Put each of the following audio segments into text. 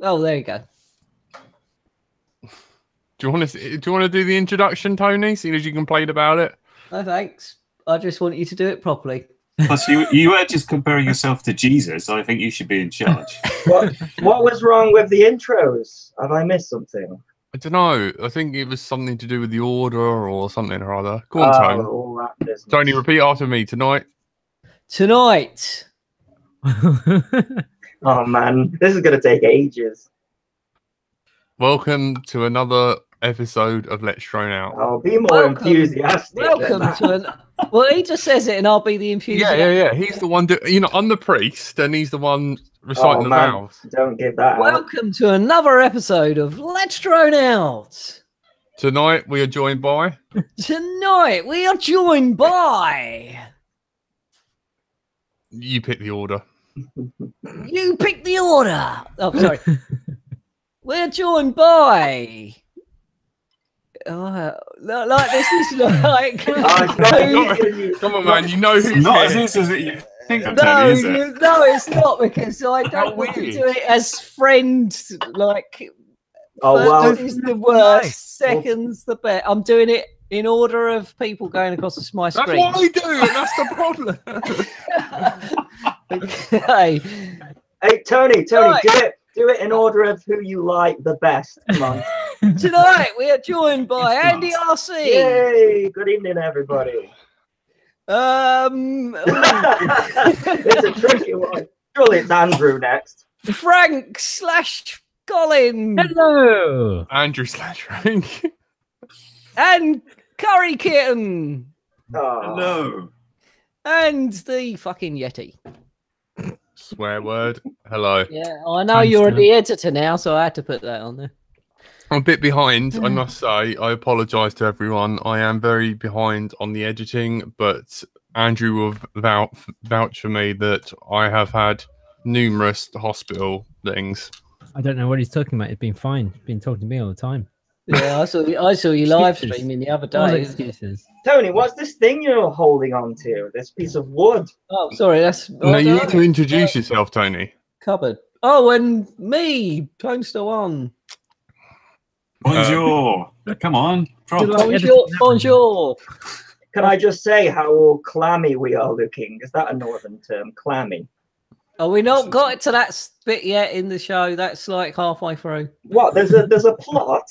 Oh, there you go. Do you want to do the introduction, Tony? Seeing as you complained about it. No, thanks. I just want you to do it properly. Plus, you were just comparing yourself to Jesus. I think you should be in charge. What was wrong with the intros? Have I missed something? I don't know. I think it was something to do with the order or something or other. Go on, Tony. All that business. Tony, repeat after me. Tonight. Oh man, this is gonna take ages. Welcome to another episode of Let's Drone Out. I'll be more enthusiastic. Welcome to well, he just says it, and I'll be the enthusiast. Yeah. He's the one. I'm the priest, and he's the one reciting the vows. Don't give that. Welcome to another episode of Let's Drone Out. Tonight we are joined by. You pick the order. You pick the order. Oh, sorry. We're joined by. Like this is like. Come on, man! You know who's not here. as easy as you think. No, is it? no, it's not because I don't want to do it as friends. Like, first is the worst, second's the best. I'm doing it in order of people going across my screen. That's what I do, and that's the problem. Okay. Hey, Tony, right. Do it in order of who you like the best. Come on. Tonight we are joined by Andy RC. Yay! Good evening, everybody. It's a tricky one. Surely it's Andrew next. Frank / Colin. Hello. Andrew / Frank. And Curry Kitten. Oh. Hello. And the fucking Yeti. Swear word. Hello. Yeah, I know you're the editor now, so I had to put that on there. I'm a bit behind, I must say. I apologise to everyone. I am very behind on the editing, but Andrew will vouch for me that I have had numerous hospital things. I don't know what he's talking about. He's been fine. He's been talking to me all the time. Yeah, I saw you live streaming the other day. Excuses. Tony, what's this thing you're holding on to? This piece of wood. Oh, sorry, that's. No, you need to introduce yourself, Tony. Cupboard. Oh, and me, Tonestow on. Bonjour. Come on. Bonjour. Can I just say how clammy we are looking? Is that a northern term? Clammy. Oh, we not got it to that bit yet in the show. That's like halfway through. What? There's a plot.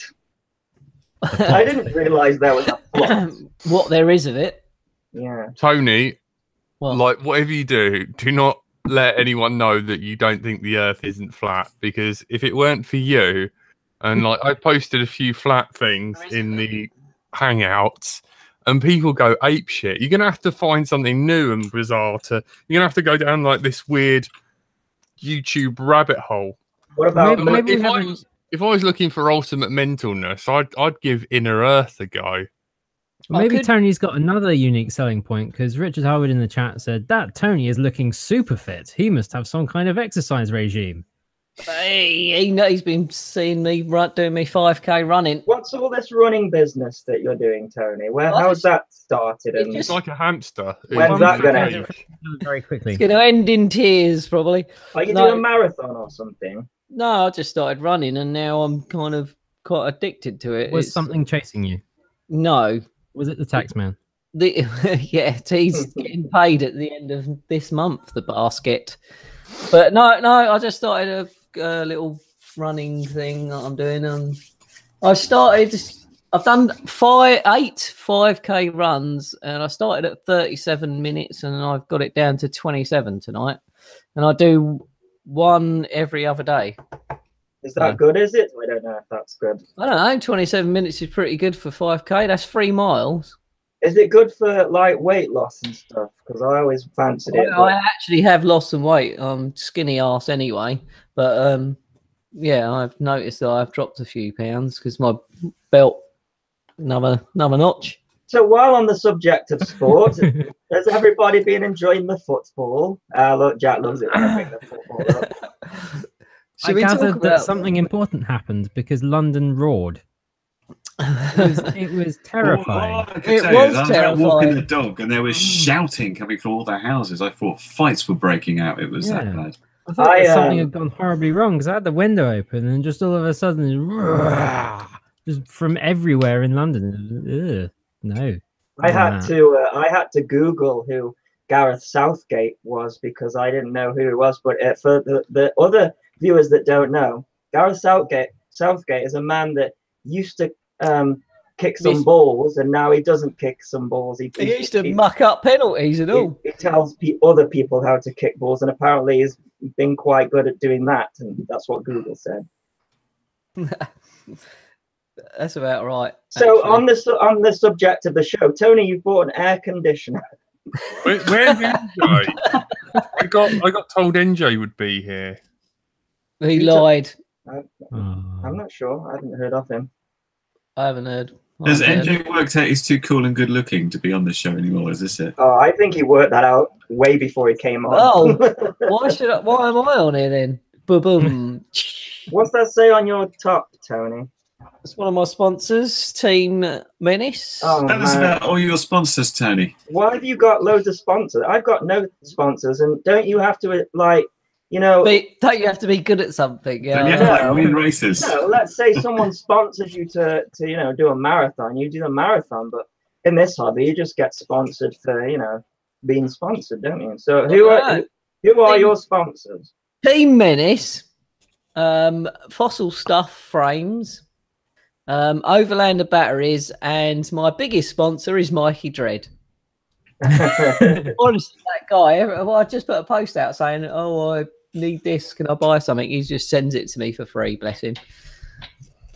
I didn't realise there was a plot. What there is of it. Yeah. Tony, what? Like whatever you do not let anyone know that you don't think the Earth isn't flat, because if it weren't for you, and like I posted a few flat things in the Hangouts, and people go ape shit. You're gonna have to find something new and bizarre to. You're gonna have to go down like this weird YouTube rabbit hole. What about if I was looking for ultimate mentalness, I'd give Inner Earth a go. Well, maybe Tony's got another unique selling point, because Richard Howard in the chat said that Tony is looking super fit. He must have some kind of exercise regime. Hey, he's been seeing me doing me 5K running. What's all this running business that you're doing, Tony? How's that started? It's like a hamster. When's that going to end? Very quickly. It's going to end in tears, probably. Are you doing a marathon or something? No, I just started running, and now I'm kind of quite addicted to it. Was something chasing you? No. Was it the tax man? Yeah, he's getting paid at the end of this month, the basket. But no, I just started a little running thing that I'm doing. I've done 8 5K runs, and I started at 37 minutes, and I've got it down to 27 tonight. And I do one every other day. Is that good, is it? I don't know if that's good. I don't know. 27 minutes is pretty good for 5K. That's 3 miles. Is it good for like weight loss and stuff? Because I always fancied it. I actually have lost some weight. I'm skinny ass anyway. But yeah, I've noticed that I've dropped a few pounds because my belt another notch. So while on the subject of sport, has everybody been enjoying the football? Look, Jack loves it when I bring the football up. I gathered that something important happened because London roared. It was terrifying. It was terrifying. I was walking the dog, and there was shouting coming from all the houses. I thought fights were breaking out. It was that bad. I thought that something had gone horribly wrong because I had the window open and just all of a sudden, just from everywhere in London. Ugh, no. I had to Google who Gareth Southgate was because I didn't know who he was. But for the other viewers that don't know, Gareth Southgate is a man that used to kick some balls, and now he doesn't kick some balls. He used to muck up penalties and all. He tells other people how to kick balls, and apparently he's been quite good at doing that, and that's what Google said. That's about right. So on the subject of the show, Tony, you bought an air conditioner. Where's NJ? I got told NJ would be here. He lied. I'm not sure. I haven't heard of him. I haven't heard. Has NJ worked out he's too cool and good looking to be on the show anymore? Is this it? Oh, I think he worked that out way before he came on. Oh, why am I on here then? Boom. What's that say on your top, Tony? It's one of my sponsors, Team Menace. Oh, Tell us about all your sponsors, Tony. Why have you got loads of sponsors? I've got no sponsors, and don't you have to don't you have to be good at something? Yeah, don't you have to win races? No, let's say someone sponsors you to do a marathon. You do the marathon, but in this hobby, you just get sponsored for being sponsored, don't you? So who are your sponsors? Team Menace, Fossil Stuff Frames, Overlander Batteries, and my biggest sponsor is Mikey Dread. Honestly, that guy, I just put a post out saying, oh, I need this, can I buy something? He just sends it to me for free, bless him.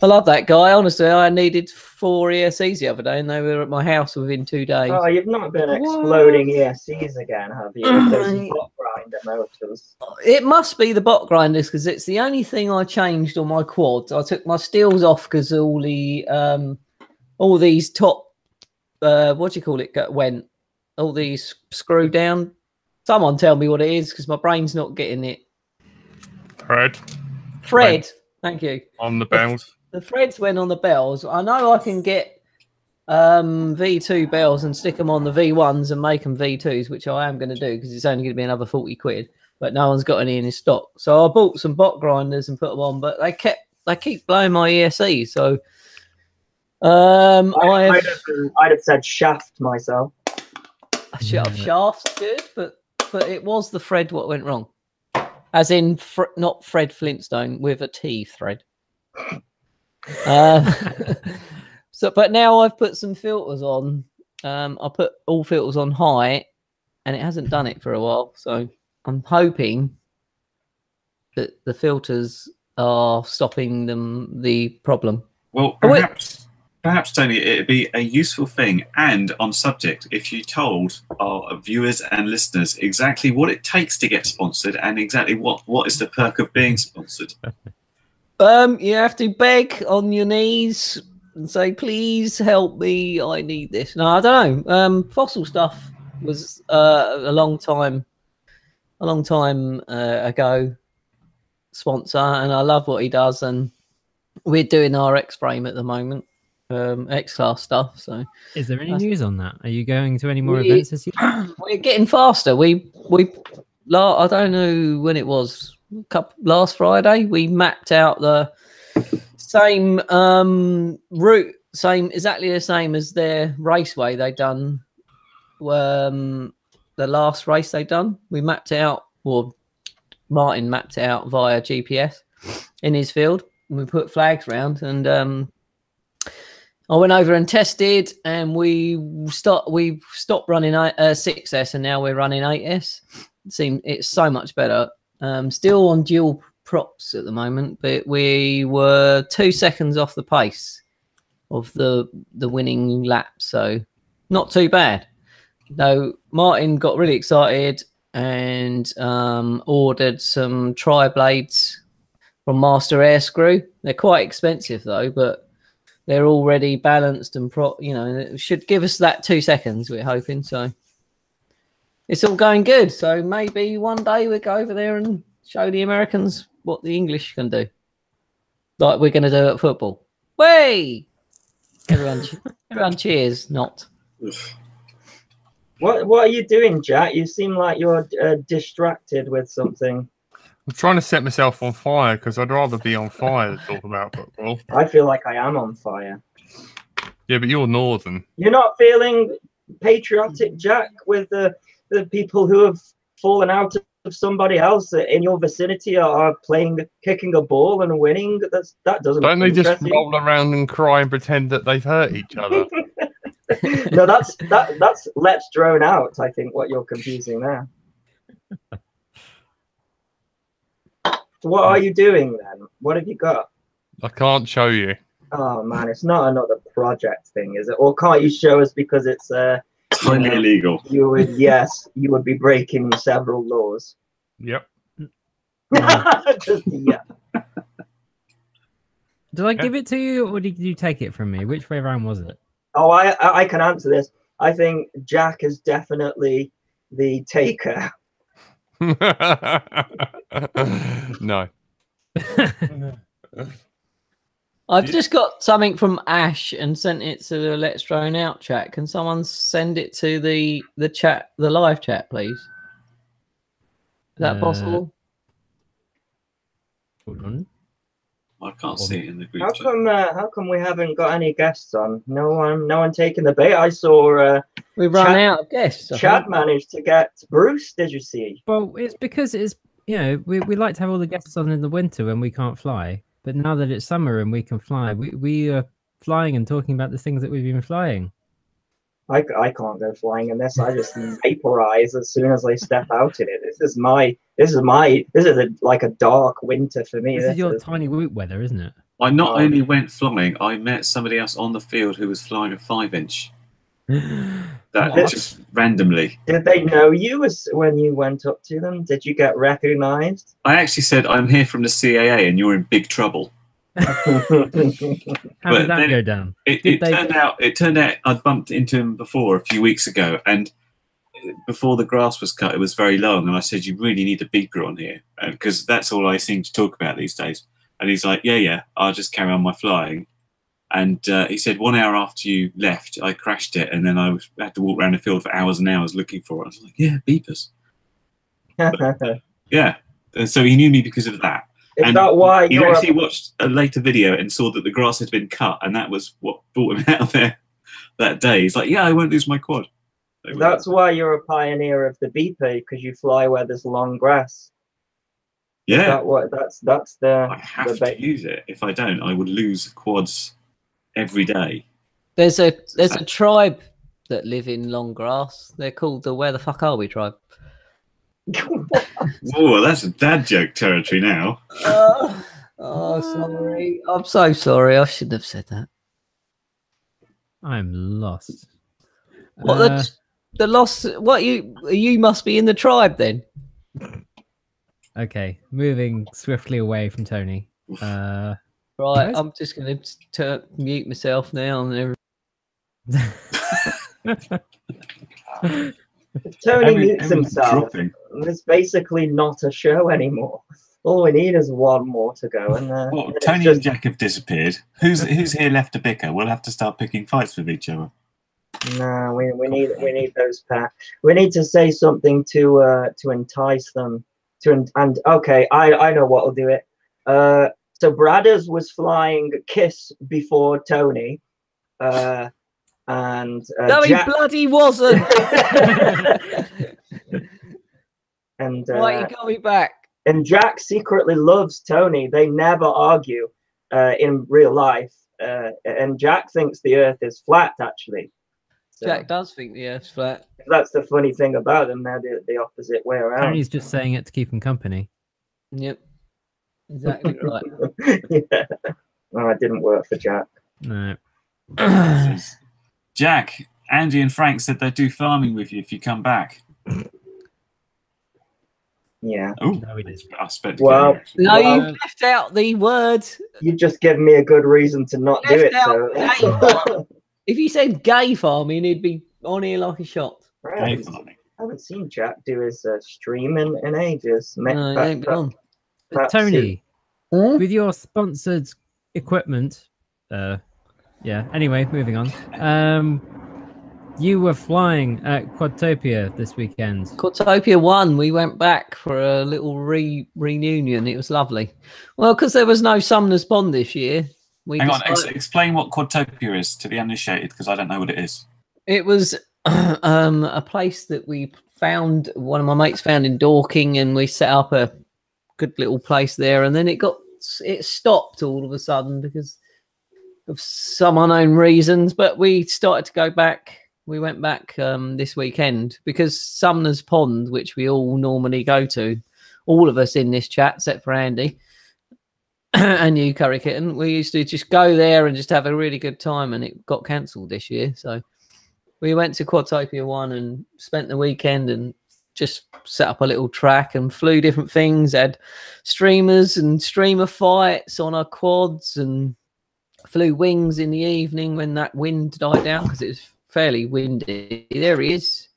I love that guy. Honestly, I needed 4 ESCs the other day and they were at my house within 2 days. Oh, you've not been exploding ESCs again, have you? Those bot grinder motors. It must be the bot grinders because it's the only thing I changed on my quads. I took my steels off because all these top what do you call it went. All these screw down. Someone tell me what it is because my brain's not getting it. Fred. Thank you. On the bells. The threads went on the bells. I know I can get V2 bells and stick them on the V1s and make them V2s, which I am going to do because it's only going to be another 40 quid. But no one's got any in his stock. So I bought some bot grinders and put them on, but they keep blowing my ESC. So I'd have said shaft myself. Shaft's good, but it was the thread what went wrong. As in, not Fred Flintstone with a T thread. But now I've put some filters on. I put all filters on high, and it hasn't done it for a while. So I'm hoping that the filters are stopping the problem. Well, perhaps, Tony, it'd be a useful thing and on subject if you told our viewers and listeners exactly what it takes to get sponsored and exactly what is the perk of being sponsored. You have to beg on your knees and say, please help me, I need this. No, I don't know. Fossil Stuff was a long time ago sponsor, and I love what he does, and we're doing our X-Frame at the moment. X-Class stuff. So, is there any news on that? Are you going to any more events this year? We're getting faster. I don't know when it was. Last Friday, we mapped out the same route, exactly the same as their raceway they done. The last race they done, we mapped it out. Well, Martin mapped it out via GPS in his field. And we put flags around and. I went over and tested, and we stopped running 6S, and now we're running 8S. It's so much better. Still on dual props at the moment, but we were 2 seconds off the pace of the winning lap, so not too bad. Though Martin got really excited and ordered some tri-blades from Master Air Screw. They're quite expensive though, but they're already balanced and it should give us that 2 seconds, we're hoping. So it's all going good. So maybe one day we'll go over there and show the Americans what the English can do. Like we're going to do at football. Way! Everyone cheers, not. What are you doing, Jack? You seem like you're distracted with something. I'm trying to set myself on fire because I'd rather be on fire than talk about football. I feel like I am on fire. Yeah, but you're northern. You're not feeling patriotic, Jack, with the people who have fallen out of somebody else in your vicinity are playing, kicking a ball and winning. That doesn't. Don't they just roll around and cry and pretend that they've hurt each other? No, that's Let's Drone Out. I think what you're confusing there. So what are you doing then? What have you got? I can't show you. Oh man, it's not another project thing, is it? Or can't you show us because it's totally illegal? You would, yes, you would be breaking several laws. Yep. Just, yeah. Did I give it to you, or did you take it from me? Which way around was it? Oh, I can answer this. I think Jack is definitely the taker. No. I've just got something from Ash and sent it to the Let's Drone Out chat. Can someone send it to the chat, the live chat, please? Is that possible? Hold on. I can't see it in the group How chat. how come we haven't got any guests on? No one taking the bait. I saw We've run out of guests. Chad managed to get Bruce. Did you see? Well, it's because it's, you know, we like to have all the guests on in the winter when we can't fly. But now that it's summer and we can fly, we are flying and talking about the things that we've been flying. I can't go flying in this. I just vaporize as soon as I step out in it. This is like a dark winter for me. This is your tiny woot weather, isn't it? I not only went flying, I met somebody else on the field who was flying a 5-inch. That just randomly. Did they know you when you went up to them? Did you get recognized? I actually said, "I'm here from the CAA, and you're in big trouble." How did that go down? It turned out I'd bumped into him before a few weeks ago, and before the grass was cut, it was very long, and I said, "You really need a beeper on here," because that's all I seem to talk about these days. And he's like, "Yeah, I'll just carry on my flying." And he said, 1 hour after you left, I crashed it, and then I had to walk around the field for hours and hours looking for it. I was like, "Yeah, beepers." But, yeah, and so he knew me because of that. Is that why he actually watched a later video and saw that the grass had been cut, and that was what brought him out there that day. He's like, "Yeah, I won't lose my quad." That's why you're a pioneer of the beeper, because you fly where there's long grass. Yeah, that's the. I have to use it. If I don't, I would lose quads every day. There's a tribe that live in long grass. They're called the Where the Fuck Are We tribe. Whoa, that's a dad joke territory now. Sorry. I'm so sorry. I shouldn't have said that. I'm lost. What the loss? What you must be in the tribe then. Okay, moving swiftly away from Tony. Right, I'm just going to mute myself now and everything. If Tony mutes himself, it's basically not a show anymore. All we need is one more to go. And well, Tony and Jack have disappeared. Who's here left to bicker? We'll have to start picking fights with each other. No, we need those pair. We need to say something to entice them. And okay, I know what will do it. So Bradders was flying Kiss before Tony, and no, he bloody wasn't. And right, you got me back. And Jack secretly loves Tony. They never argue in real life. And Jack thinks the Earth is flat, actually. So Jack does think the Earth's flat. That's the funny thing about them. They're the opposite way around. Tony's just saying it to keep him company. Yep. Exactly right. Yeah. No, it didn't work for Jack. No. Jack, Andy and Frank said they'd do farming with you if you come back. Yeah. Oh, no, we did. Well, you left out the word. You just give me a good reason to not do it. So. If you said gay farming, he'd be on here like a shot. Gay farming. I haven't seen Jack do his stream in ages. No, he ain't been on. Tony, with your sponsored equipment, yeah. Anyway, moving on. You were flying at Quad-topia this weekend. Quad-topia 1, we went back for a little reunion. It was lovely. Well, because there was no Sumner's Pond this year. Hang on, explain what Quad-topia is to the uninitiated, because I don't know what it is. It was a place that we found, one of my mates found in Dorking, and we set up a good little place there. And then it stopped all of a sudden because of some unknown reasons. But we started to go back. We went back this weekend because Sumner's Pond, which we all normally go to, all of us in this chat, except for Andy and you, Curry Kitten, we used to just go there and just have a really good time, and it got cancelled this year. So we went to Quad-topia 1 and spent the weekend and just set up a little track and flew different things, had streamers and streamer fights on our quads, and flew wings in the evening when that wind died down because it was fairly windy. There he is.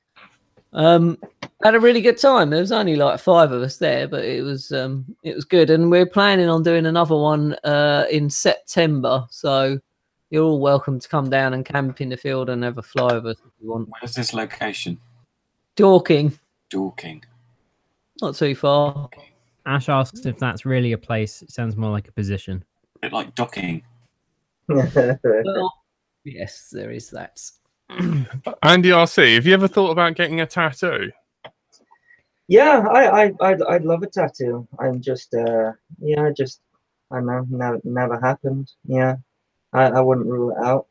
Had a really good time. There was only like 5 of us there, but it was good. And we're planning on doing another one in September. So you're all welcome to come down and camp in the field and have a fly with us if you want. Where's this location? Dorking. Dorking. Not too far. Ash asks if that's really a place. It sounds more like a position. A bit like docking. Well, yes, there is that. Andy RC, have you ever thought about getting a tattoo? Yeah, I'd love a tattoo. I'm just I don't know, never happened. Yeah, I wouldn't rule it out.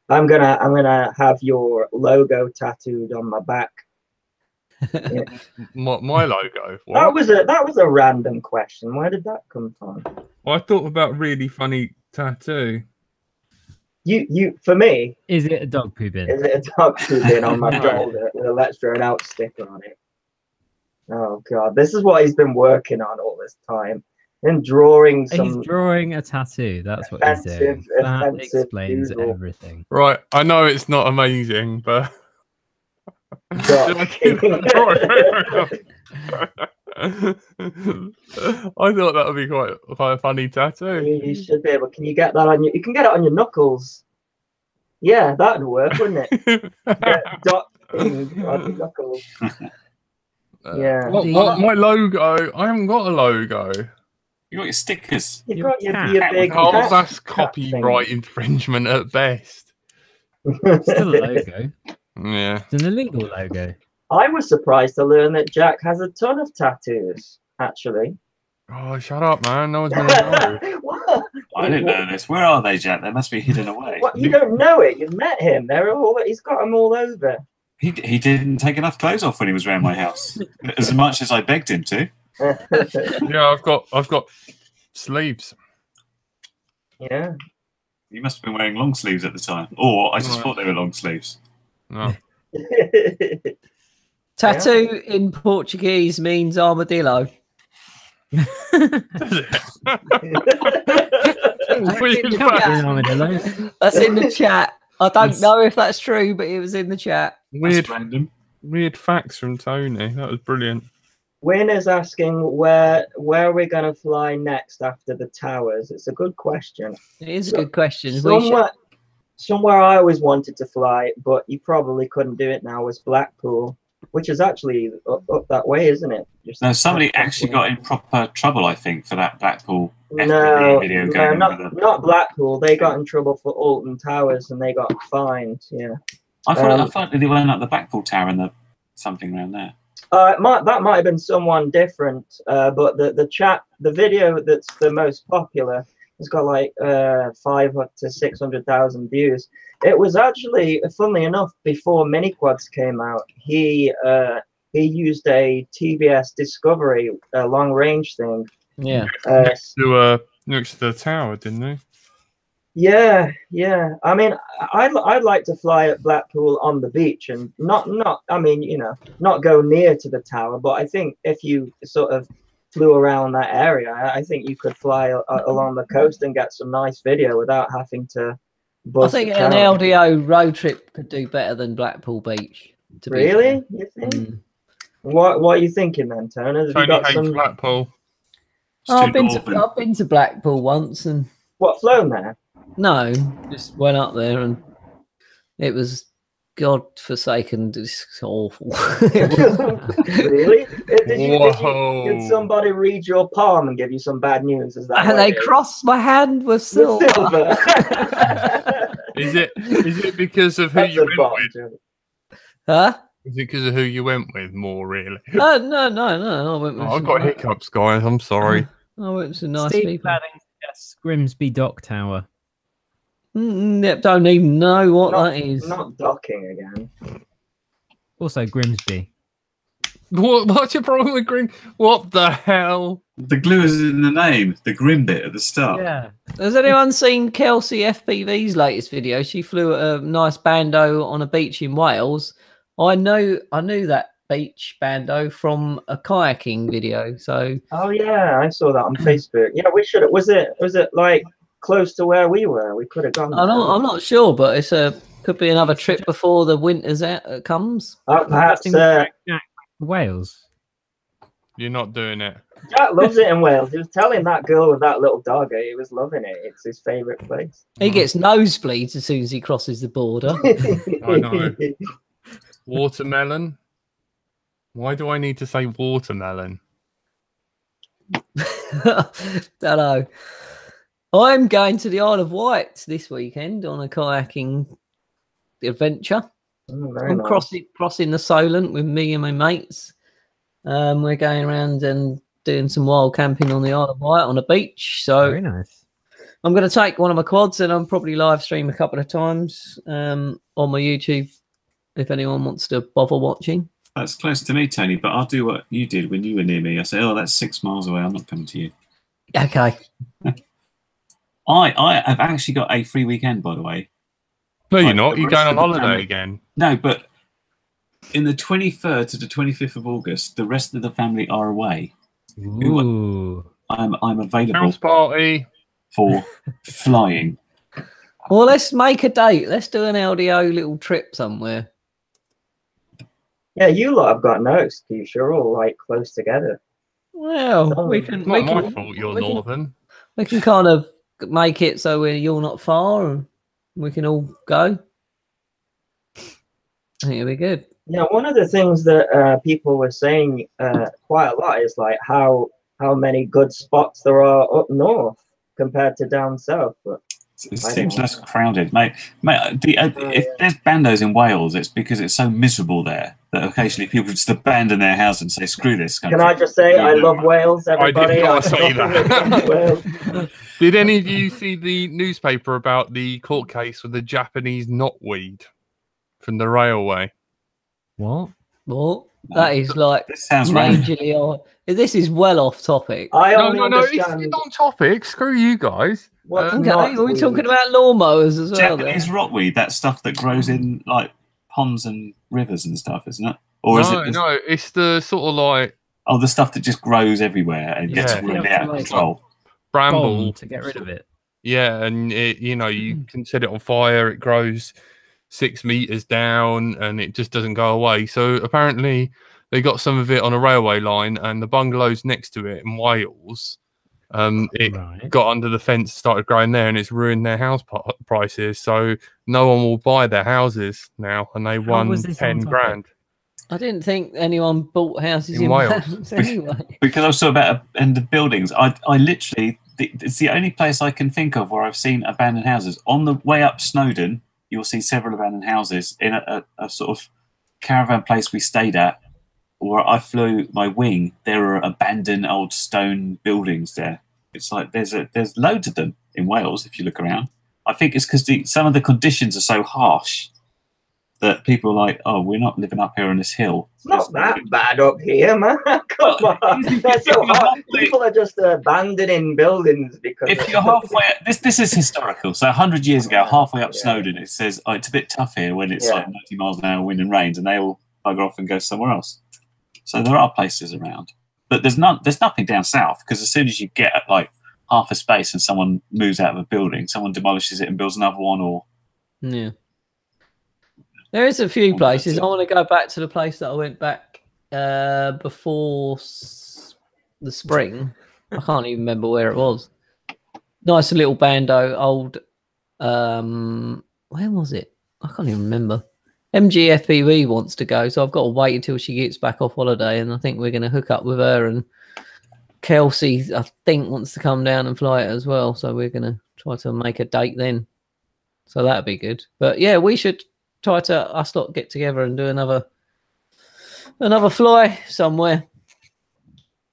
I'm gonna have your logo tattooed on my back. Yeah. My logo. What? That was a random question. Where did that come from? Well, I thought about really funny tattoo. You for me. Is it a dog poo bin? Is it a dog poo bin on my shoulder with a Let's Throw It Out sticker on it? Oh god, this is what he's been working on all this time. And drawing some. He's drawing a tattoo. That's what he's doing. That explains everything. Right, I know it's not amazing, but. I thought that would be quite a funny tattoo. You should be able. Can you get that on you? You can get it on your knuckles. Yeah, that'd work, wouldn't it? Dot on your knuckles. Yeah. What my logo? I haven't got a logo. You got your stickers. You've got your big. Oh, that's copyright infringement at best. Still a logo. Yeah. It's an illegal logo. I was surprised to learn that Jack has a ton of tattoos, actually. Oh, shut up, man. No one's going to know. What? I didn't know this. Where are they, Jack? They must be hidden away. What? You don't know it. You've met him. He's got them all over. He didn't take enough clothes off when he was around my house, as much as I begged him to. Yeah, I've got sleeves. Yeah. You must have been wearing long sleeves at the time, or I just thought they were long sleeves. No. Tattoo in Portuguese means armadillo. That's in the chat. I don't know if that's true, but it was in the chat. Weird facts from Tony. That was brilliant. Wayne is asking where are we going to fly next after the towers? It's a good question. It is a good question. Somewhere I always wanted to fly, but you probably couldn't do it now, was Blackpool, which is actually up that way, isn't it? No, somebody actually got in proper trouble, I think, for that Blackpool video going not Blackpool. They got in trouble for Alton Towers and they got fined. Yeah, I thought they went up the Blackpool Tower and something around there. That might have been someone different, but the video that's the most popular. It's got like 500 to 600,000 views. It was actually, funnily enough, before mini quads came out. He used a TBS Discovery long range thing. Yeah. Next to the tower, didn't he? Yeah. I mean, I'd like to fly at Blackpool on the beach and not go near to the tower. But I think if you sort of flew around that area, I think you could fly along the coast and get some nice video without having to bust. I think an LDO road trip could do better than Blackpool Beach. Really? You think? What are you thinking then, Turner? Have you got some Blackpool? I've been to Blackpool once and flown there? No, just went up there and it was godforsaken. It's awful. Really? Did somebody read your palm and give you some bad news? Is that And they crossed my hand with silver. Is it because of who you went with? Huh? Is it because of who you went with more, really? No. I went with I've got hiccups, guys. I'm sorry. I went with some nice Steve people. Padding suggests Grimsby Dock Tower. Don't even know what that is. Not docking again. Also Grimsby. What's your problem with Grim? What the hell? The glue is in the name. The grim bit at the start. Yeah. Has anyone seen Kelsey FPV's latest video? She flew a nice bando on a beach in Wales. I knew that beach bando from a kayaking video. So. Oh yeah, I saw that on Facebook. Yeah, we should. Was it like close to where we were? We could have gone. I'm not sure, but could be another trip before the winter's comes. Perhaps Wales. You're not doing it. Jack loves it in Wales. He was telling that girl with that little dog, he was loving it. It's his favourite place. He gets nosebleeds as soon as he crosses the border. I know. Watermelon? Why do I need to say watermelon? Don't know. I'm going to the Isle of Wight this weekend on a kayaking adventure. I'm nice. crossing the Solent with me and my mates. We're going around and doing some wild camping on the Isle of Wight on a beach. So very nice. I'm going to take one of my quads and I'll probably live stream a couple of times on my YouTube if anyone wants to bother watching. That's close to me, Tony, but I'll do what you did when you were near me. I say, oh, that's 6 miles away. I'm not coming to you. Okay. I have actually got a free weekend, by the way. No, you're not. You're going on holiday again. No, but in the 23rd to the 25th of August, the rest of the family are away. Ooh. I'm available House party for flying. Well, let's make a date. Let's do an LDO little trip somewhere. Yeah, you lot have got no excuse. You're all like close together. Well, we can. Not my fault. You're northern. We can kind of make it so you're not far, and we can all go. I think it'll be good. Yeah, one of the things that people were saying quite a lot is like how many good spots there are up north compared to down south. But it seems less crowded, mate. If there's bandos in Wales, it's because it's so miserable there that occasionally people just abandon their house and say, "Screw this country." Can I just say I love Wales, everybody? I did not say that. Did any of you see the newspaper about the court case with the Japanese knotweed from the railway? What? Well, that is like this sounds majorly odd. This is well off topic. No, it's on topic. Screw you guys. Okay, are we talking about lawnmowers as well? Japanese rockweed, that stuff that grows in like ponds and rivers and stuff, isn't it? Or is it? No, it's the sort of like the stuff that just grows everywhere and gets really out of control. Bramble to get rid of it. Yeah, and you can set it on fire. It grows 6 meters down, and it just doesn't go away. So apparently, they got some of it on a railway line, and the bungalows next to it in Wales. It got under the fence, started growing there, and it's ruined their house prices. So no one will buy their houses now, and they won 10 grand. I didn't think anyone bought houses in Wales anyway. Because I was so about in the buildings. I literally, it's the only place I can think of where I've seen abandoned houses. On the way up Snowdon, you'll see several abandoned houses in a sort of caravan place we stayed at, where I flew my wing. There are abandoned old stone buildings there. It's like there's loads of them in Wales if you look around. I think it's because some of the conditions are so harsh that people are like, oh, we're not living up here on this hill. It's not that bad up here, man. Come on. That's so hard. People are just abandoning buildings because... If you're halfway... This is historical. So 100 years ago, halfway up Snowdon, it says, oh, it's a bit tough here when it's like 90 miles an hour wind and rains, and they all bugger off and go somewhere else. So there are places around. But there's nothing down south, because as soon as you get like half a space and someone moves out of a building, someone demolishes it and builds another one, or... Yeah. There is a few places. I want to go back to the place that I went back before the spring. I can't even remember where it was. Nice little bando, old... where was it? I can't even remember. MGFBB wants to go, so I've got to wait until she gets back off holiday, and I think we're going to hook up with her. And Kelsey, I think, wants to come down and fly it as well, so we're going to try to make a date then. So that'd be good. But yeah, we should try to us lot get together and do another fly somewhere.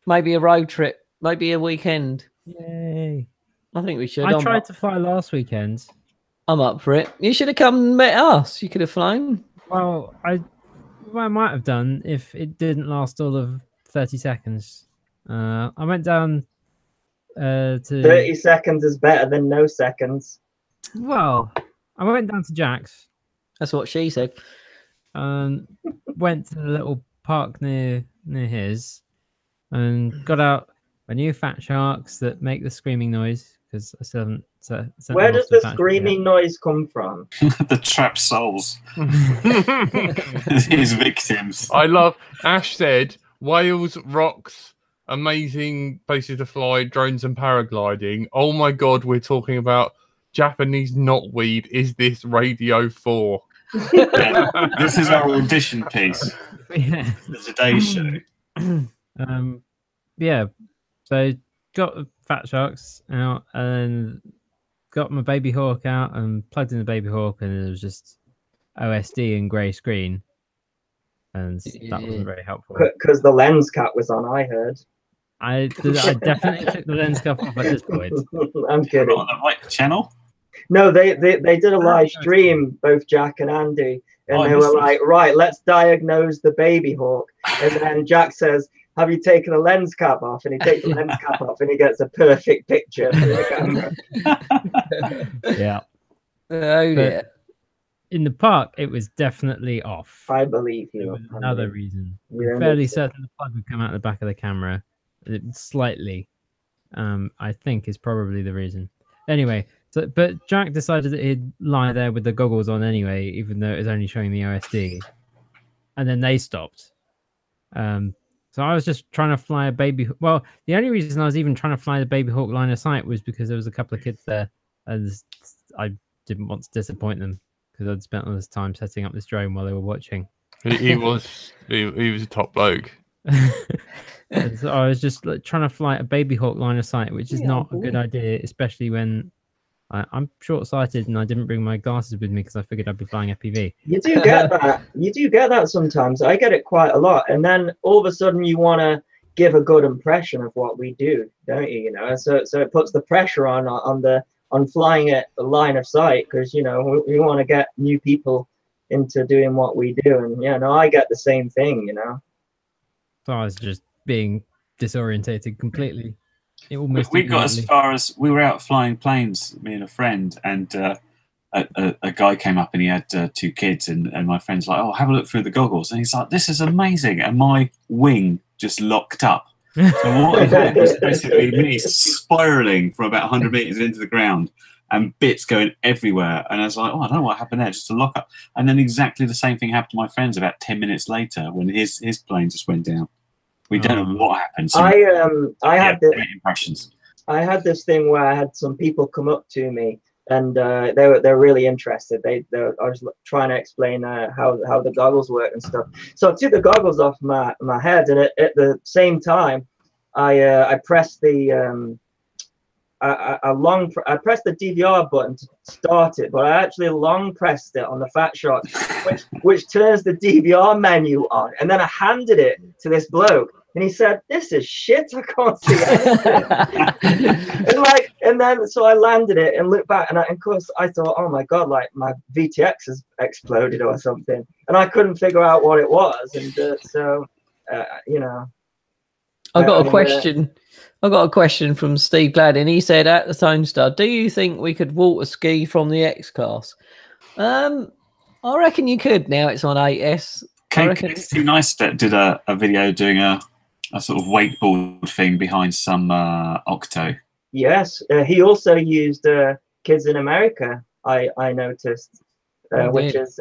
Maybe a road trip, maybe a weekend. Yay! I think we should. I tried to fly last weekend. I'm up for it. You should have come and met us. You could have flown. Well, I might have done if it didn't last all of 30 seconds. I went down to 30 seconds is better than no seconds. Well, I went down to Jack's. That's what she said. Went to the little park near his, and got out my new fat sharks that make the screaming noise, because I still haven't sent Where them does off to the factory screaming yet. noise come from? The trapped souls. His victims. I love. Ash said Wales rocks. Amazing places to fly, drones and paragliding. Oh my god, we're talking about Japanese knotweed. Is this Radio 4? Yeah, this is our audition piece. Yeah. The Today Show. Yeah. So got the fat sharks out and got my baby hawk out and plugged in the baby hawk, and it was just OSD and grey screen, and that wasn't very helpful. Because the lens cap was on, I heard. I definitely took the lens cap off at this point. I'm kidding. On the right channel? No, they did a live stream, both Jack and Andy, and they were like, right, let's diagnose the baby hawk. And then Jack says, have you taken the lens cap off? And he takes the lens cap off, and he gets a perfect picture for the camera. Yeah. Oh, yeah. In the park, it was definitely off. I believe There you. was another reason. You're I'm fairly certain the plug would come out the back of the camera. Slightly. I think is probably the reason. Anyway, but Jack decided that he'd lie there with the goggles on anyway, even though it was only showing the OSD. And then they stopped. So I was just trying to fly a baby. Well, the only reason I was even trying to fly the baby hawk line of sight was because there was a couple of kids there, and I didn't want to disappoint them because I'd spent all this time setting up this drone while they were watching. He was a top bloke. So I was just trying to fly a baby hawk line of sight, which is not a good idea, especially when I'm short-sighted and I didn't bring my glasses with me because I figured I'd be flying FPV. You do get that. You do get that sometimes. I get it quite a lot. And then all of a sudden you want to give a good impression of what we do, don't you? You know, so it puts the pressure on flying at the line of sight, because you know we want to get new people into doing what we do. And yeah, no, I get the same thing. You know. So I was just being disorientated completely. We got as far as we were out flying planes, me and a friend, and a guy came up and he had 2 kids, and my friend's like, oh, have a look through the goggles, and he's like, this is amazing, and my wing just locked up. So what he had was basically me spiraling from about 100 meters into the ground and bits going everywhere, and I was like, oh, I don't know what happened there, just a lock up. And then exactly the same thing happened to my friends about 10 minutes later when his plane just went down. We don't know what happened. So I had great impressions. I had this thing where I had some people come up to me, and they're really interested. I was trying to explain how the goggles work and stuff. So I took the goggles off my head, and at the same time, I pressed the I pressed the DVR button to start it, but I actually long pressed it on the fat shot, which turns the DVR menu on, and then I handed it to this bloke. And he said, "This is shit. I can't see it." and then so I landed it and looked back, and of course I thought, "Oh my god, like my VTX has exploded or something," and I couldn't figure out what it was. And you know, I got a question. I got a question from Steve Gladden. He said, "At the Tone Star, do you think we could water ski from the X class?" I reckon you could. Now it's on 8S. Casey Neistat did a video doing a sort of wakeboard thing behind some Octo. Yes, he also used Kids in America, I noticed, which is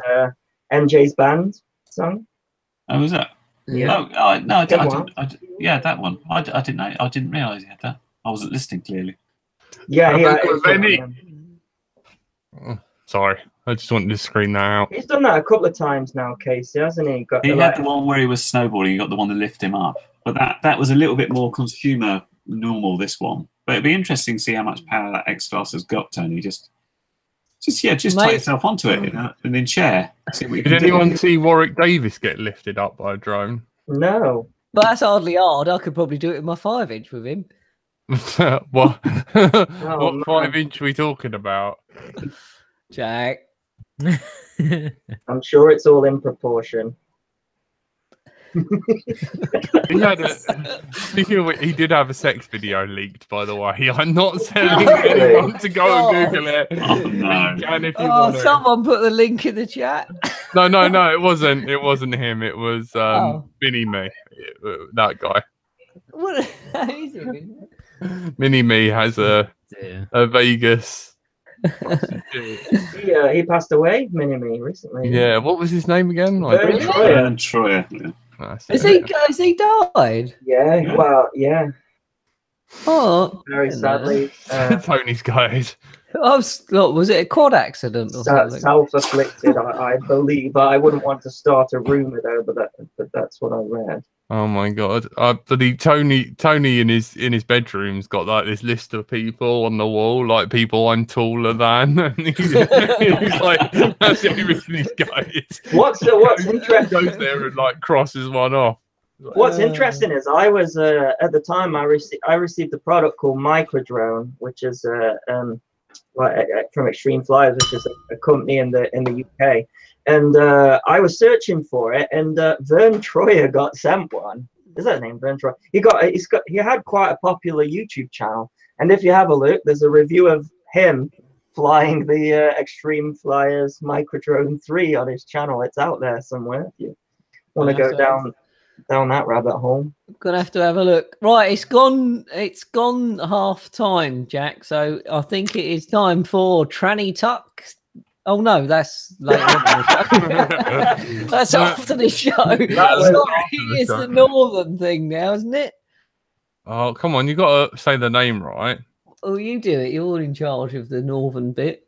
MJ's band song. Oh, was that? Yeah. No, yeah, that one. I didn't know. I didn't realise he had that. I wasn't listening clearly. Yeah, Oh, sorry. I just wanted to screen that out. He's done that a couple of times now, Casey, hasn't he? He had the one where he was snowboarding. He got the one to lift him up, but that was a little bit more consumer normal. This one, but it'd be interesting to see how much power that X Class has got. Tony, just tie yourself onto it and then share. Did anyone see Warwick Davis get lifted up by a drone? No, but that's hardly hard. I could probably do it with my 5-inch with him. What? Oh, What 5-inch are we talking about? Jack. I'm sure it's all in proportion. He did have a sex video leaked, by the way. I'm not telling anyone to go and Google it. Oh, no. You can if you want it. Someone put the link in the chat. No, it wasn't. It wasn't him. It was Mini Me, that guy. What is it? Mini Me has a Vegas. He passed away, Mini-Me, recently. Yeah, what was his name again? Vern Troyer. Yeah. Has he died? Yeah, well, yeah. Oh, Very sadly. Tony's guys. Was it a quad accident or something? Self-afflicted, I believe. I wouldn't want to start a rumour though, but that's what I read. Oh my god! Bloody Tony in his bedroom's got like this list of people on the wall, like people I'm taller than. And he's like, that's the only reason he's got it. What's interesting? Goes there and like crosses one off. What's interesting is I was at the time I received a product called Microdrone, which is from Extreme Flyers, which is a company in the UK. And I was searching for it, and Vern Troyer got sent one. Is that his name, Vern Troyer? He had quite a popular YouTube channel, and if you have a look, there's a review of him flying the Extreme Flyers Microdrone 3 on his channel. It's out there somewhere if you want to go down that rabbit hole. I'm gonna have to have a look. Right, it's gone half time, Jack. So I think it is time for Tranny Tuck. Oh no, that's later on in the show. That's after the show. It's the northern thing now, isn't it? Oh come on, you got to say the name right. Oh, you do it. You're in charge of the northern bit.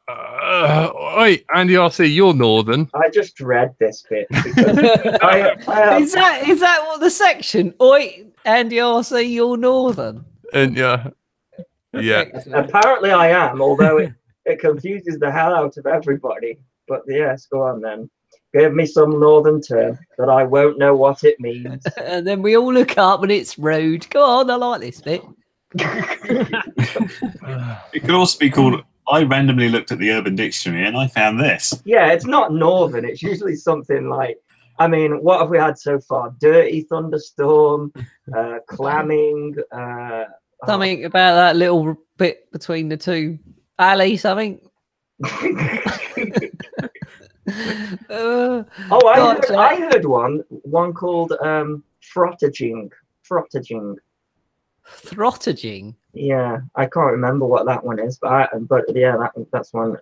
Wait, Andy RC, you're northern. I just read this bit. Because Is that what the section? Oi, Andy RC, you're northern. And yeah. Apparently I am, although it confuses the hell out of everybody. But yes, go on then. Give me some northern term that I won't know what it means. And then we all look up and it's rude. Go on, I like this bit. It could also be called, I randomly looked at the Urban Dictionary and I found this. Yeah, it's not northern. It's usually something like, I mean, what have we had so far? Dirty thunderstorm, clamming. Something about that little bit between the two. Ali, something. I heard one called Throttaging. Throttaging. Yeah, I can't remember what that one is, but yeah, that's one.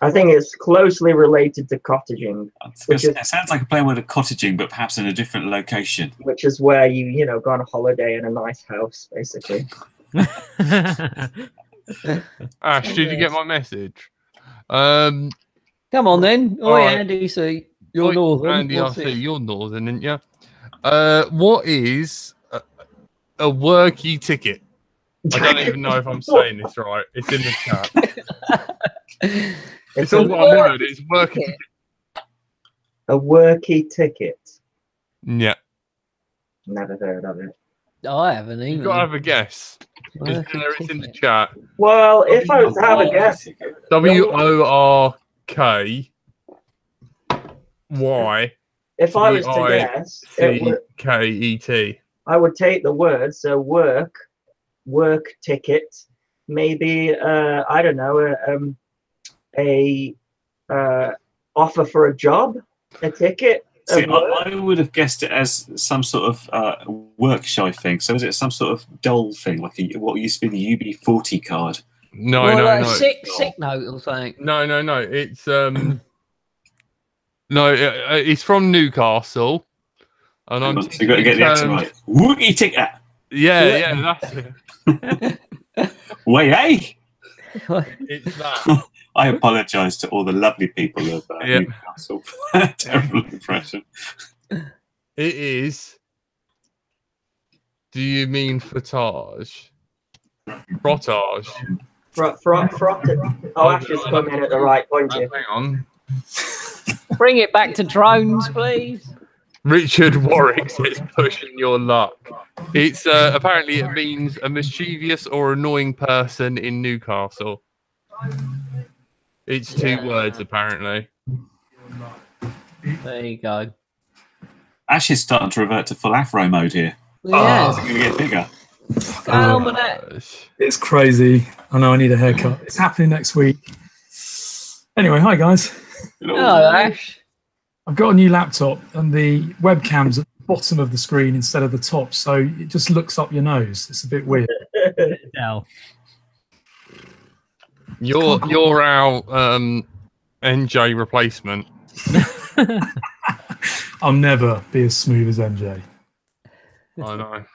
I think it's closely related to cottaging. It sounds like a play word of cottaging, but perhaps in a different location. Which is where you go on a holiday in a nice house, basically. Ash, did you get my message? Come on then. Oh, right. Andy, see, you're northern. Andy, I see you're northern, aren't you? What is a worky ticket? I don't even know if I'm saying this right. It's in the chat. It's all one word. It's worky ticket. A worky ticket. Yeah. Never heard of it. I haven't even. You've got to have a guess. It's in the chat. Well, if I was to have a guess. WORKY. If I was to guess, CKET. I would take the word, so work ticket, maybe I don't know, a offer for a job, a ticket. See, I would have guessed it as some sort of work shy thing. So is it some sort of doll thing, like what used to be the UB40 card? No. Sick note or something. No. It's it's from Newcastle, and I'm. So you got to get the accent right. Woogie ticket. Yeah, that's it. Wait, eh? It's that. I apologise to all the lovely people of Newcastle for that terrible impression. It is. Do you mean frottage? Frottage. Oh, Ash's come in at the right point here. Hang on. Bring it back to drones, please. Richard Warwick says pushing your luck. It's apparently it means a mischievous or annoying person in Newcastle. It's two words apparently. There you go. Ash is starting to revert to full afro mode here. Yeah. It's going to get bigger. What's going on with that? It's crazy. I know I need a haircut. It's happening next week. Anyway, hi guys. Hello, Ash. I've got a new laptop and the webcam's at the bottom of the screen instead of the top, so it just looks up your nose. It's a bit weird. No. You're our NJ replacement. I'll never be as smooth as MJ. I know.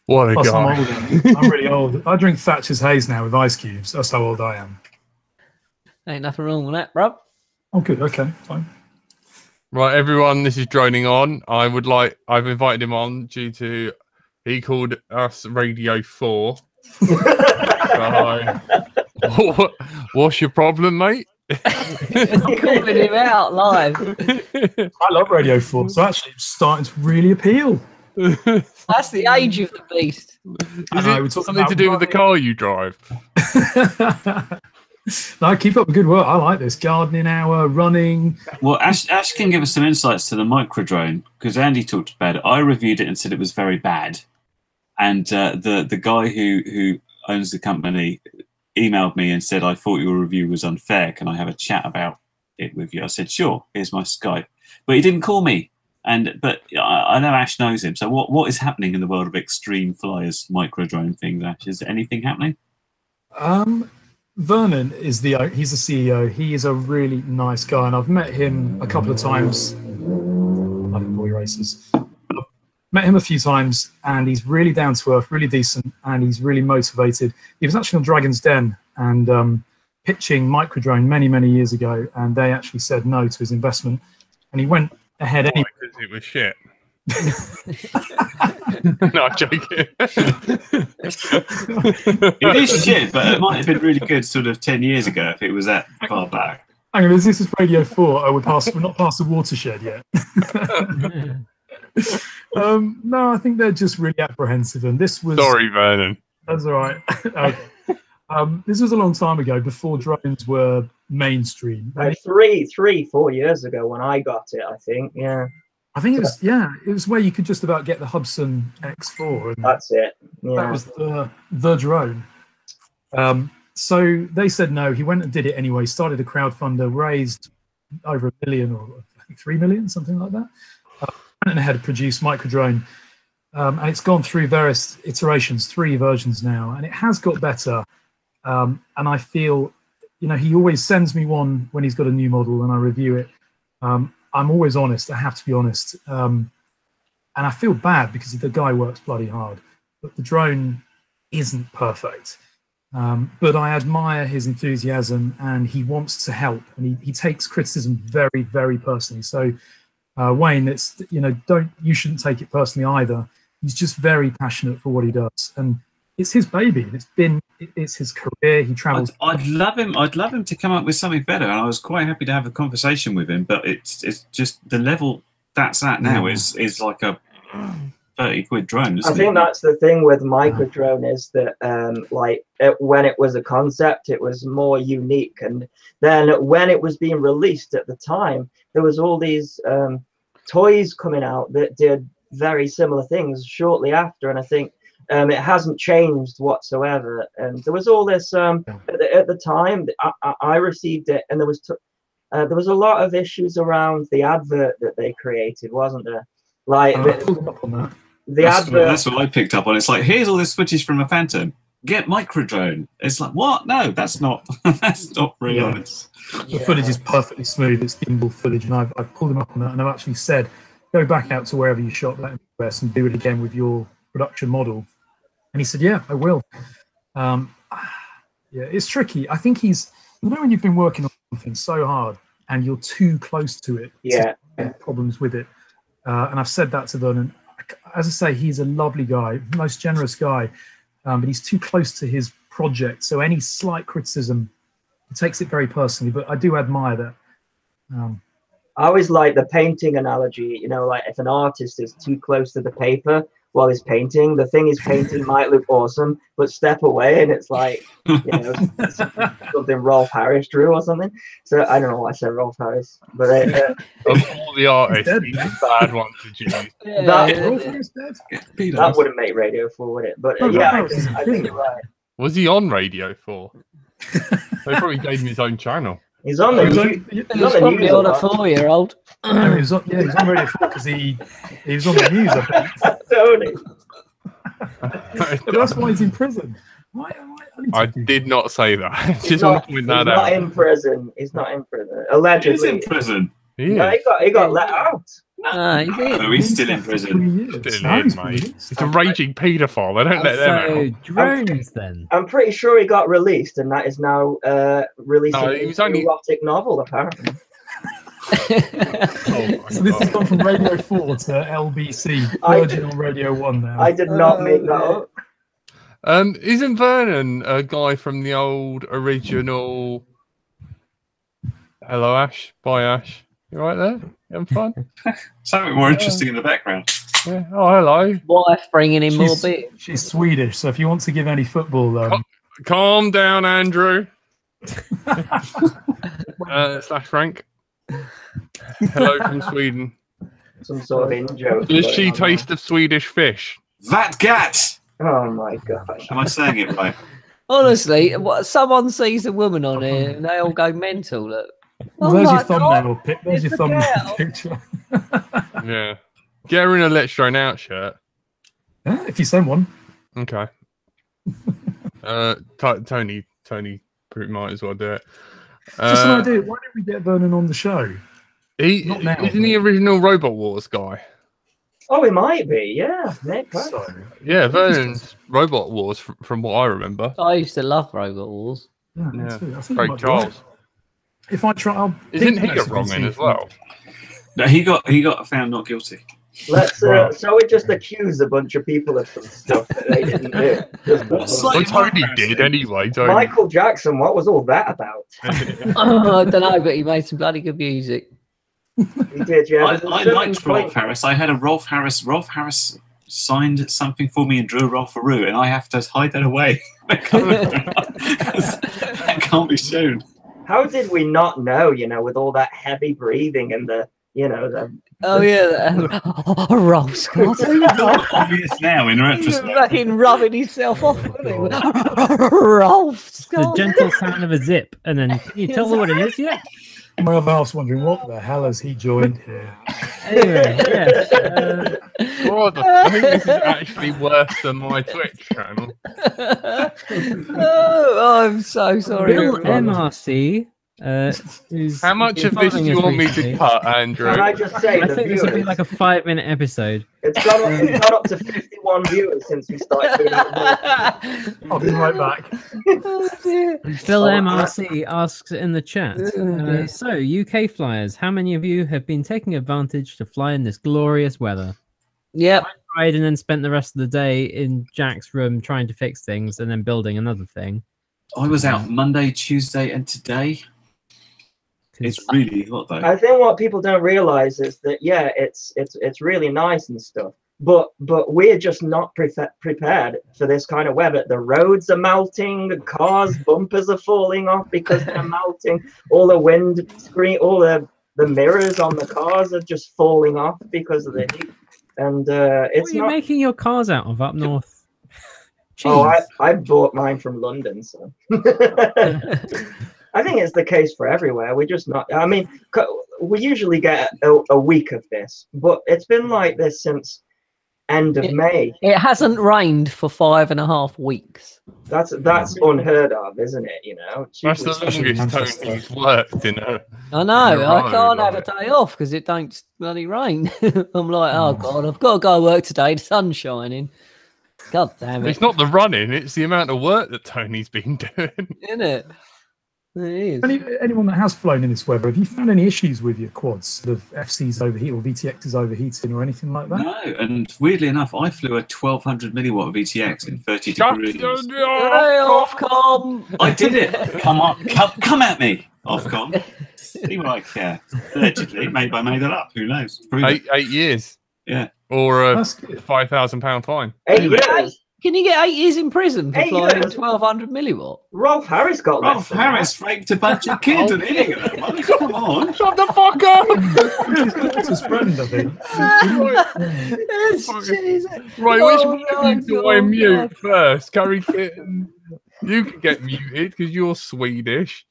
What a Plus, guy. I'm older. I'm really old. I drink Thatcher's Haze now with ice cubes. That's how old I am. Ain't nothing wrong with that, bro. Oh, good. Okay, fine. Right, everyone, this is droning on. I've invited him on due to he called us Radio 4. So, what's your problem, mate? I'm calling him out live. I love Radio 4, so actually it's starting to really appeal. That's the age of the beast. Is it something to do with the car you drive? No, keep up the good work. I like this. Gardening hour, running. Well, Ash can give us some insights to the micro drone because Andy talked about it. I reviewed it and said it was very bad. And the guy who owns the company emailed me and said, I thought your review was unfair. Can I have a chat about it with you? I said, sure, here's my Skype. But he didn't call me. But I know Ash knows him. So what is happening in the world of extreme flyers, micro drone things, Ash? Is anything happening? Vernon he's the CEO. He is a really nice guy, and I've met him a couple of times. Like boy races. Met him a few times, and he's really down to earth, really decent, and he's really motivated. He was actually on Dragon's Den and pitching microdrone many years ago, and they actually said no to his investment, and he went ahead anyway because it was shit. No, I'm joking. It is shit, but it might have been really good sort of 10 years ago if it was that far back. Hang on, this is Radio 4. We're not past the watershed yet. No, I think they're just really apprehensive, and this was. Sorry, Vernon. That's all right. This was a long time ago, before drones were mainstream. Like 4 years ago when I got it, I think. Yeah. I think it was where you could just about get the Hubsan X4. And that's it. Yeah. That was the drone. So they said no. He went and did it anyway. Started a crowdfunder, raised over $1 million, or I think 3 million, something like that. Went ahead to produce microdrone, and it's gone through various iterations, 3 versions now, and it has got better. And I feel, he always sends me one when he's got a new model, and I review it. I'm always honest. I have to be honest. And I feel bad because the guy works bloody hard, but the drone isn't perfect. But I admire his enthusiasm, and he wants to help, and he takes criticism very, very personally. So Wayne, you shouldn't take it personally either. He's just very passionate for what he does, and it's his baby. It's his career. He travels. I'd love him to come up with something better, and I was quite happy to have a conversation with him. But it's just the level that's at now is like a 30 quid drone. I think that's the thing with micro drone is that when it was a concept, it was more unique, and then when it was being released at the time, there was all these toys coming out that did very similar things shortly after, and I think it hasn't changed whatsoever. And there was all this at the time. I received it, and there was a lot of issues around the advert that they created, wasn't there? Like the advert. That's what I picked up on. It's like, here's all this footage from a Phantom. Get microdrone. It's like, what? No, that's not. That's not really honest. The footage is perfectly smooth. It's gimbal footage, and I've pulled him up on that, and I've actually said, go back out to wherever you shot that in the US and do it again with your production model. And he said, yeah, I will. Yeah, it's tricky. I think he's, when you've been working on something so hard and you're too close to it, Yeah, to have problems with it. And I've said that to Vernon. As I say, he's a lovely guy, most generous guy, but he's too close to his project. So any slight criticism, he takes it very personally. But I do admire that. I always like the painting analogy, you know, like if an artist is too close to the paper while he's painting, the thing he's painting might look awesome, but step away and it's like, you know, something Rolf Harris drew or something. So I don't know why I said Rolf Harris, but of all the artists, he's a bad one to choose. That wouldn't make Radio 4, would it? But yeah, I think you're right. Was he on Radio 4? They probably gave him his own channel. He's on the He's probably on a 4-year-old. No, he was on Radio 4 because he was on the news, I think. Tony. But that's why he's in prison. I did not say that. He's not in prison. He's not in prison. Allegedly. He's in prison. No, he got let out. No, he's still in prison. Mate. He's a raging paedophile. They don't let them out. Drones, then. I'm pretty sure he got released, and that is now releasing he only... erotic novel, apparently. So this has gone from Radio 4 to LBC, Virgin on Radio 1 now. I did not make that up. Isn't Vernon a guy from the old original Hello Ash? Bye Ash. You right there? You having fun? Something more interesting in the background. Yeah. Oh, hello. Wife bringing in more beer. She's Swedish, so if you want to give any football... Calm down, Andrew. / Frank. Hello from Sweden. Some sort of in-joke. Does she taste of Swedish fish? That gat! Oh my gosh. Am I saying it right? Honestly, someone sees a woman on here and they all go mental. Look. There's your thumbnail There's your thumbnail picture. Yeah. Get her in a Let's Drone Out shirt. Yeah, if you send one. Okay. Tony might as well do it. Just an idea. Why don't we get Vernon on the show? Not now. Isn't he original Robot Wars guy? Oh, he might be. Yeah, Nick. So, yeah, Vernon's Robot Wars, from what I remember. I used to love Robot Wars. Yeah, I think Craig Charles. If I try, isn't he a wrong in as well? No, he got found not guilty. Let's shall we just accuse a bunch of people of some stuff that they didn't do? Well, Tony did anyway. Michael Jackson, what was all that about? I don't know, but he made some bloody good music. He did, yeah. I liked Rolf Harris. I had a Rolf Harris. Rolf Harris signed something for me and drew Rolf-a-roo, and I have to hide that away. That can't be shown. How did we not know, with all that heavy breathing and the, Rolf Scott. Obvious now in retrospect. Fucking rubbing himself off, wasn't he? Rolf Scott. The gentle sound of a zip, and then can you tell me what it is yet? My other half's wondering what the hell has he joined here. Anyway, God, I think this is actually worse than my Twitch channel. Oh, I'm so sorry. Bill MRC. How much of this do you want me to cut, Andrew? Can I just say, I think this will be like a 5-minute episode. It's gone up to 51 viewers since we started doing it. I'll be right back. Phil MRC asks in the chat, so UK flyers, how many of you have been taking advantage to fly in this glorious weather? Yep. I tried and then spent the rest of the day in Jack's room trying to fix things and then building another thing. I was out Monday, Tuesday, and today. It's really hot though. I think what people don't realize is that it's really nice and stuff, but we're just not prepared for this kind of weather. The roads are melting, the cars' bumpers are falling off because they're melting. All the wind screen, all the mirrors on the cars are just falling off because of the heat. And it's what are you making your cars out of up north? Oh, I bought mine from London, so. I think it's the case for everywhere. We're just not. I mean, we usually get a week of this, but it's been like this since end of May. It hasn't rained for 5.5 weeks. That's unheard of, isn't it? That's the longest Tony's worked in a. I know. I can't have a day off because it don't bloody rain. I'm like, oh God, I've got to go to work today. The sun's shining. God damn it! It's not the running; it's the amount of work that Tony's been doing. Isn't it? It is. Anyone that has flown in this weather, have you found any issues with your quads, sort of FCs overheating or VTXs overheating or anything like that? No, and weirdly enough, I flew a 1200 milliwatt VTX in 30 degrees. Hey, Ofcom! I did it. Come on, come at me, Ofcom. See what I care. Allegedly, maybe I made that up. Who knows? Prove it. 8 years. Yeah. Or a £5,000 fine. 8 years. Can you get 8 years in prison for 8 flying years? 1200 milliwatt? Rolf Harris got that. Rolf Harris raped a bunch of kids and he didn't get that money. Come on. Shut the fuck up! It's his friend, I think. Right, Oh, which no, one do oh, I mute God. first? Curry Kitten, you can get muted because you're Swedish.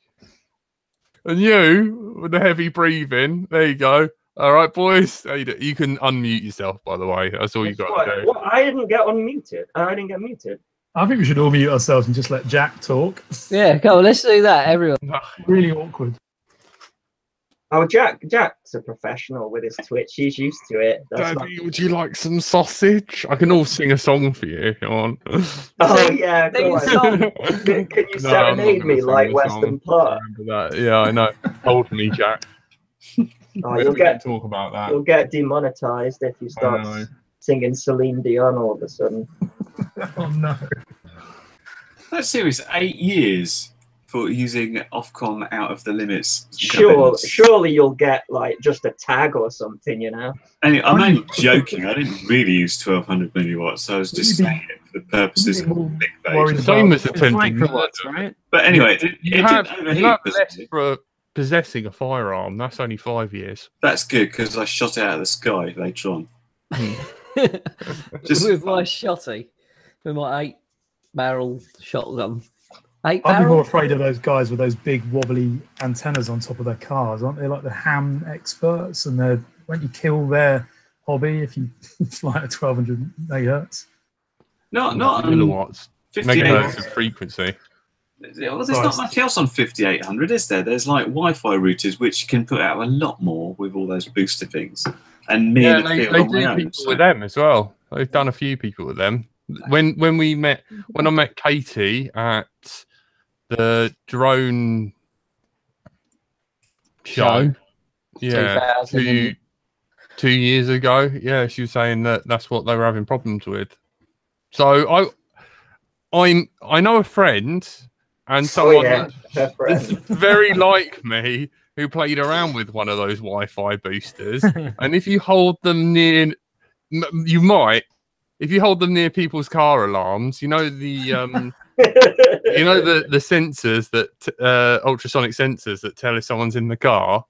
And you, with the heavy breathing, there you go. All right, boys. You can unmute yourself, by the way. That's all you got to do. What? I didn't get unmuted. I didn't get muted. I think we should all mute ourselves and just let Jack talk. Yeah, come on, let's do that, everyone. Really awkward. Oh, Jack's a professional with his Twitch. He's used to it. That's Daddy, would you like some sausage? I can all sing a song for you. Come on. Oh yeah, go Sing a on. song. Can you No, serenade I'm not me gonna like sing a song. Western Park? Remember that? Yeah, I know. Hold me, Jack. Oh, We you'll can get talk about that. you'll get demonetized if you I know. start singing Celine Dion all of a sudden. Oh no. That's serious. 8 years for using Ofcom out of the limits. Surely you'll get like just a tag or something, you know. Anyway, I'm only joking. I didn't really use 1200 milliwatts. So I was just saying it for the purposes of Worried clickbait. Same as It's attempting microwatts, right? But anyway, You it have, didn't you have overheat. less for possessing a firearm. That's only 5 years. That's good because I shot it out of the sky later on. Just With my shotty, with my 8-barrel shotgun. I'd be more afraid of those guys with those big wobbly antennas on top of their cars, aren't they? Like the ham experts, and won't you kill their hobby if you fly at 1200 megahertz? not Milliwatts. 58. Megahertz of frequency. Well, there's not much else on 5800, is there? There's like Wi-Fi routers which can put out a lot more with all those booster things. And me in the they field on do my own. people So. with them as well. They've done a few people with them. When I met Katie at the drone show, yeah, 2 years ago, yeah, she was saying that that's what they were having problems with. So I know a friend and someone that's very like me who played around with one of those Wi-Fi boosters, and if you hold them near, if you hold them near people's car alarms, you know the the sensors that ultrasonic sensors that tell if someone's in the car.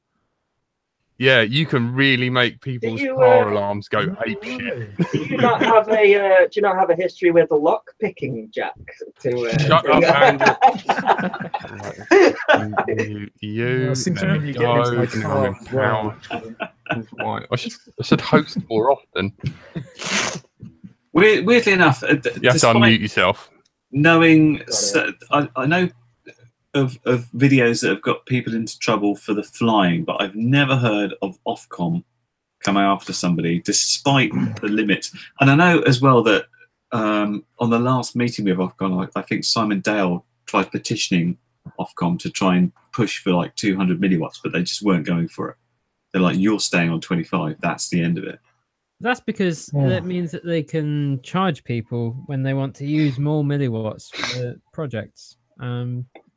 Yeah, you can really make people's car alarms go apeshit. Do you not have a do you not have a history with the lock picking, Jack? Shut up, Andy. You I should host more often. Weirdly enough, You have to unmute yourself. Knowing, I know of videos that have got people into trouble for the flying, but I've never heard of Ofcom coming after somebody despite the limit. And I know as well that on the last meeting with Ofcom, I think Simon Dale tried petitioning Ofcom to try and push for like 200 milliwatts, but they just weren't going for it. They're like, you're staying on 25. That's the end of it. That's because that means that they can charge people when they want to use more milliwatts for projects,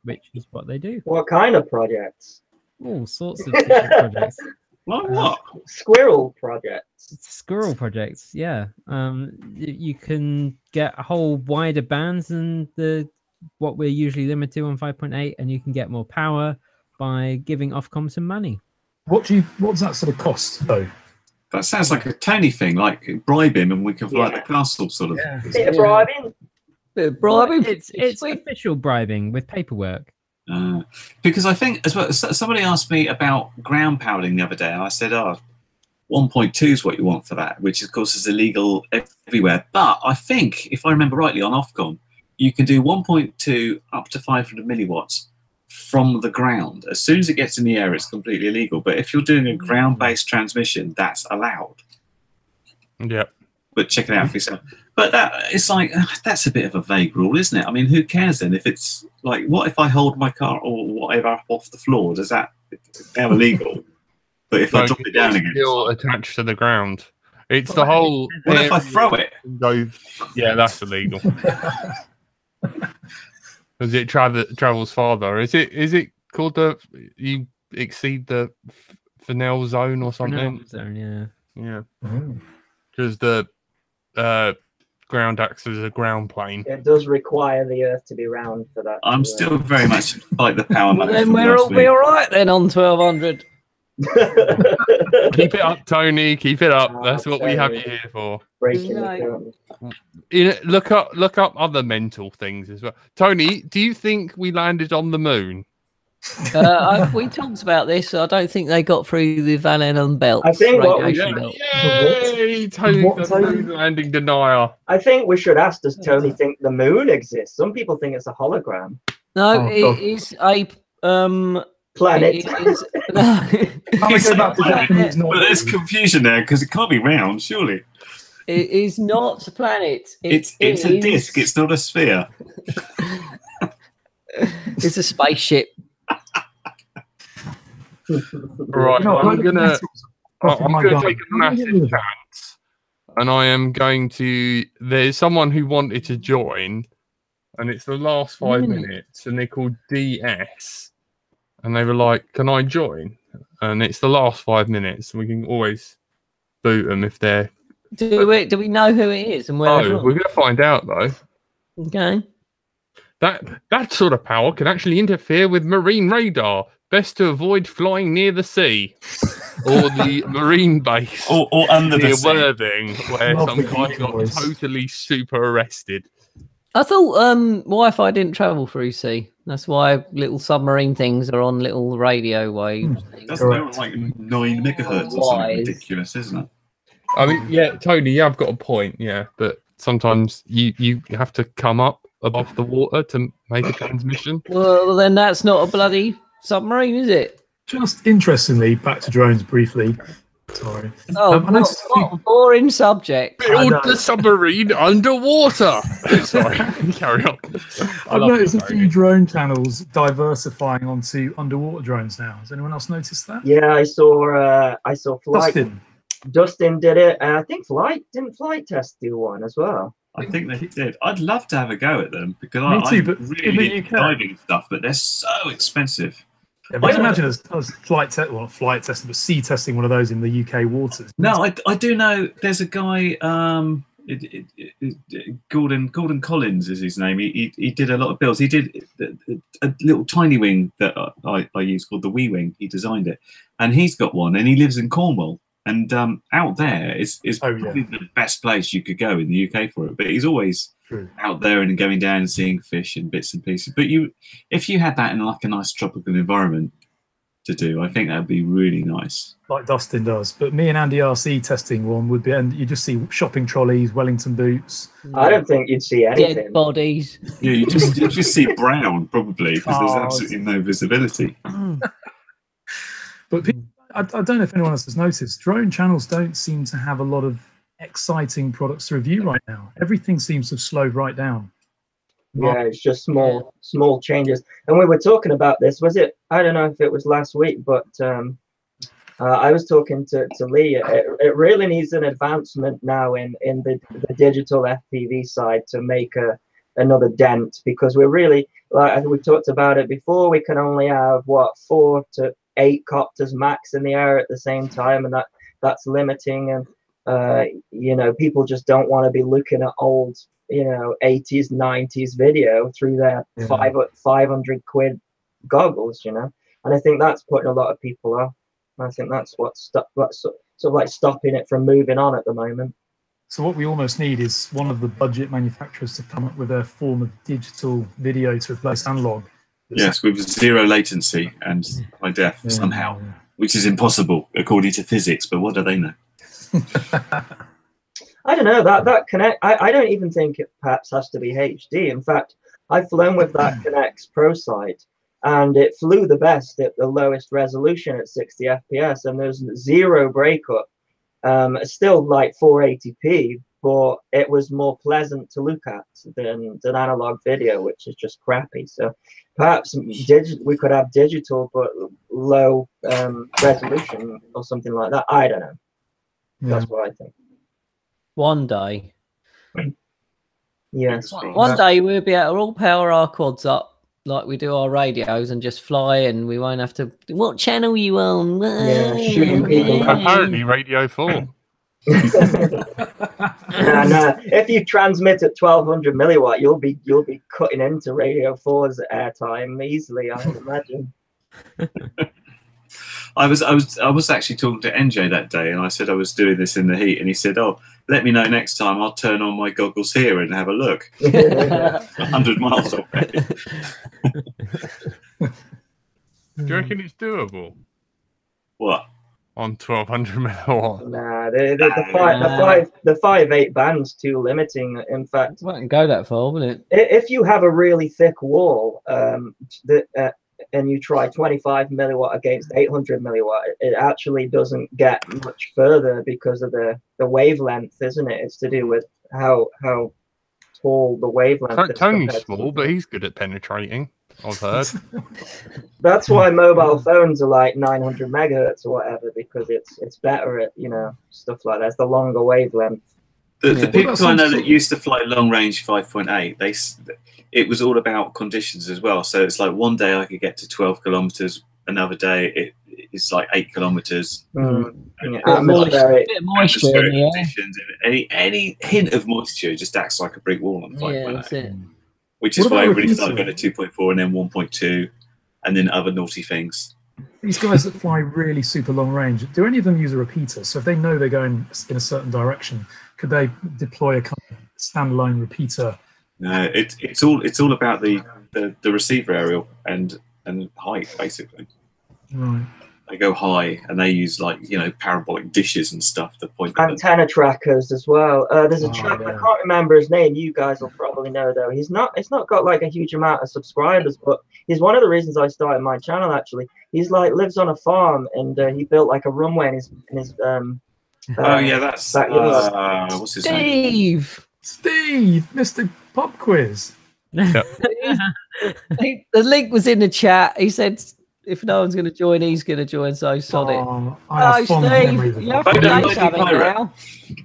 which is what they do. What kind of projects? All sorts of different projects. Like what? Squirrel projects. Squirrel projects, yeah. You can get a whole wider bands than what we're usually limited to on 5.8, and you can get more power by giving Ofcom some money. What's that sort of cost though? That sounds like a Tony thing, like bribe him and we can fly the castle sort of. Yeah. Bit of bribing. Bribing? It's official bribing with paperwork. Because I think as well, somebody asked me about ground pounding the other day, and I said, 1.2 is what you want for that, which of course is illegal everywhere. But I think, if I remember rightly, on Ofcom, you can do 1.2 up to 500 milliwatts from the ground. As soon as it gets in the air, it's completely illegal. But if you're doing a ground-based transmission, that's allowed. Yeah. But check it out for yourself. But it's like that's a bit of a vague rule, isn't it? I mean, who cares then if it's like, what if I hold my car or whatever up off the floor? Does that now illegal? But if I drop it down again, still attached to the ground. It's the whole. What if I throw it? Go, yeah, that's illegal. Because it travels farther. Is it called you exceed the Fresnel zone or something? Fresnel zone, yeah. Because the ground acts as a ground plane. It does require the Earth to be round for that. I'm still very much like the power. Well, then we'll be all right then on 1200. Keep it up, Tony. Keep it up. That's what we have you here for. Look up other mental things as well. Tony, do you think we landed on the moon? We talked about this. I don't think they got through the Van Allen belt. I think Yay! Tony, the moon landing denier. I think we should ask, does Tony think the moon exists? Some people think it's a hologram. No, it is a planet. But there's confusion there because it can't be round, surely. It is not a planet. It's a disc. It's not a sphere. It's a spaceship. Right, I'm gonna take a massive chance, and I am going to. There's someone who wanted to join, and it's the last 5 minutes, and they're called DS, and they were like, "Can I join?" And it's the last 5 minutes, and we can always boot them if they're. Do we know who it is and where? No, we're gonna find out though. Okay. That sort of power can actually interfere with marine radar. Best to avoid flying near the sea or the marine base or under the sea. Worthing, where some guy got totally super arrested. I thought Wi-Fi didn't travel through sea. That's why little submarine things are on little radio waves. Doesn't know, like 9 megahertz or something ridiculous, isn't it? I mean, yeah, Tony, yeah, I've got a point, yeah, but sometimes you have to come up above the water to make a transmission. Well, then that's not a bloody submarine, is it? Just interestingly, back to drones briefly. Sorry. Oh, what a boring subject. Build the submarine underwater. Sorry, carry on. I've noticed a few drone channels diversifying onto underwater drones now. Has anyone else noticed that? Yeah, I saw Flight. Dustin did it. I think Flight Test do one as well. I think they did. I'd love to have a go at them because I really like diving stuff, but they're so expensive. Yeah, but imagine as flight testing, but sea testing one of those in the UK waters. No, I do know. There's a guy, Gordon Collins is his name. He did a lot of builds. He did a little tiny wing that I use called the Wee Wing. He designed it, and he's got one, and he lives in Cornwall. And out there is probably the best place you could go in the UK for it. But he's always out there and going down and seeing fish and bits and pieces. But if you had that in like a nice tropical environment to do, I think that'd be really nice. Like Dustin does. But me and Andy RC testing one would be, and you just see shopping trolleys, Wellington boots. I don't think you'd see anything. Dead bodies. Yeah, you just see brown probably because there's absolutely no visibility. But people, I don't know if anyone else has noticed, drone channels don't seem to have a lot of exciting products to review right now. Everything seems to have slowed right down. Yeah, it's just small changes. And we were talking about this, was it, I don't know if it was last week, but I was talking to Lee. It really needs an advancement now in the digital FPV side to make another dent, because we're really, like we talked about it before, we can only have, 4 to 8 copters max in the air at the same time, and that's limiting. And people just don't want to be looking at old 80s 90s video through their 500 quid goggles, and I think that's putting a lot of people off. I think that's what's sort of like stopping it from moving on at the moment. So what we almost need is one of the budget manufacturers to come up with a form of digital video to replace analog. Yes, with 0 latency and high def somehow, which is impossible according to physics. But what do they know? I don't know. That Connect. I don't even think it perhaps has to be HD. In fact, I've flown with that Connect Pro sight, and it flew the best at the lowest resolution at 60 FPS, and there's 0 breakup. Still like 480p, but it was more pleasant to look at than analog video, which is just crappy. So perhaps we could have digital but low resolution or something like that. I don't know. That's what I think. One day. Yes. One day we'll be able to all power our quads up like we do our radios and just fly, and we won't have to. What channel are you on? Yeah, shooting people. Apparently, Radio 4. No. If you transmit at 1200 milliwatt, you'll be cutting into Radio 4's airtime easily, I would imagine. I was actually talking to NJ that day, and I said I was doing this in the heat, and he said, "Oh, let me know next time. I'll turn on my goggles here and have a look." 100 miles away. Do you reckon it's doable? What? On 1200 milliwatt? Nah, the 5.8 band's too limiting. In fact, It won't go that far, will it? if you have a really thick wall, and you try 25 milliwatt against 800 milliwatt, it actually doesn't get much further because of the wavelength, isn't it? It's to do with how tall the wavelength is. Tony's small, but he's good at penetrating, I've heard. That's why mobile phones are like 900 megahertz or whatever, because it's better at, stuff like that. It's the longer wavelength. The people I know that used to fly long range 5.8, it was all about conditions as well. So it's like one day I could get to 12 kilometers, another day it's like 8 kilometers. Atmospheric moisture in the air. Conditions. Any hint of moisture just acts like a brick wall on 5.8. Which is why everybody started going to 2.4 and then 1.2 and then other naughty things. These guys that fly really super long range, do any of them use a repeater? So if they know they're going in a certain direction, could they deploy a kind of standalone repeater? No, it's all about the receiver aerial and height, basically. Right. They go high and they use parabolic dishes and stuff to point antenna trackers as well. There's a chap, I can't remember his name. You guys will probably know though. It's not got like a huge amount of subscribers, but he's one of the reasons I started my channel. Actually, he's lives on a farm and he built like a runway in his that's what's his name? Steve, Mr. Pop Quiz. The link was in the chat. He said, if no one's going to join, he's going to join, so sod it. Steve, you have to say something now.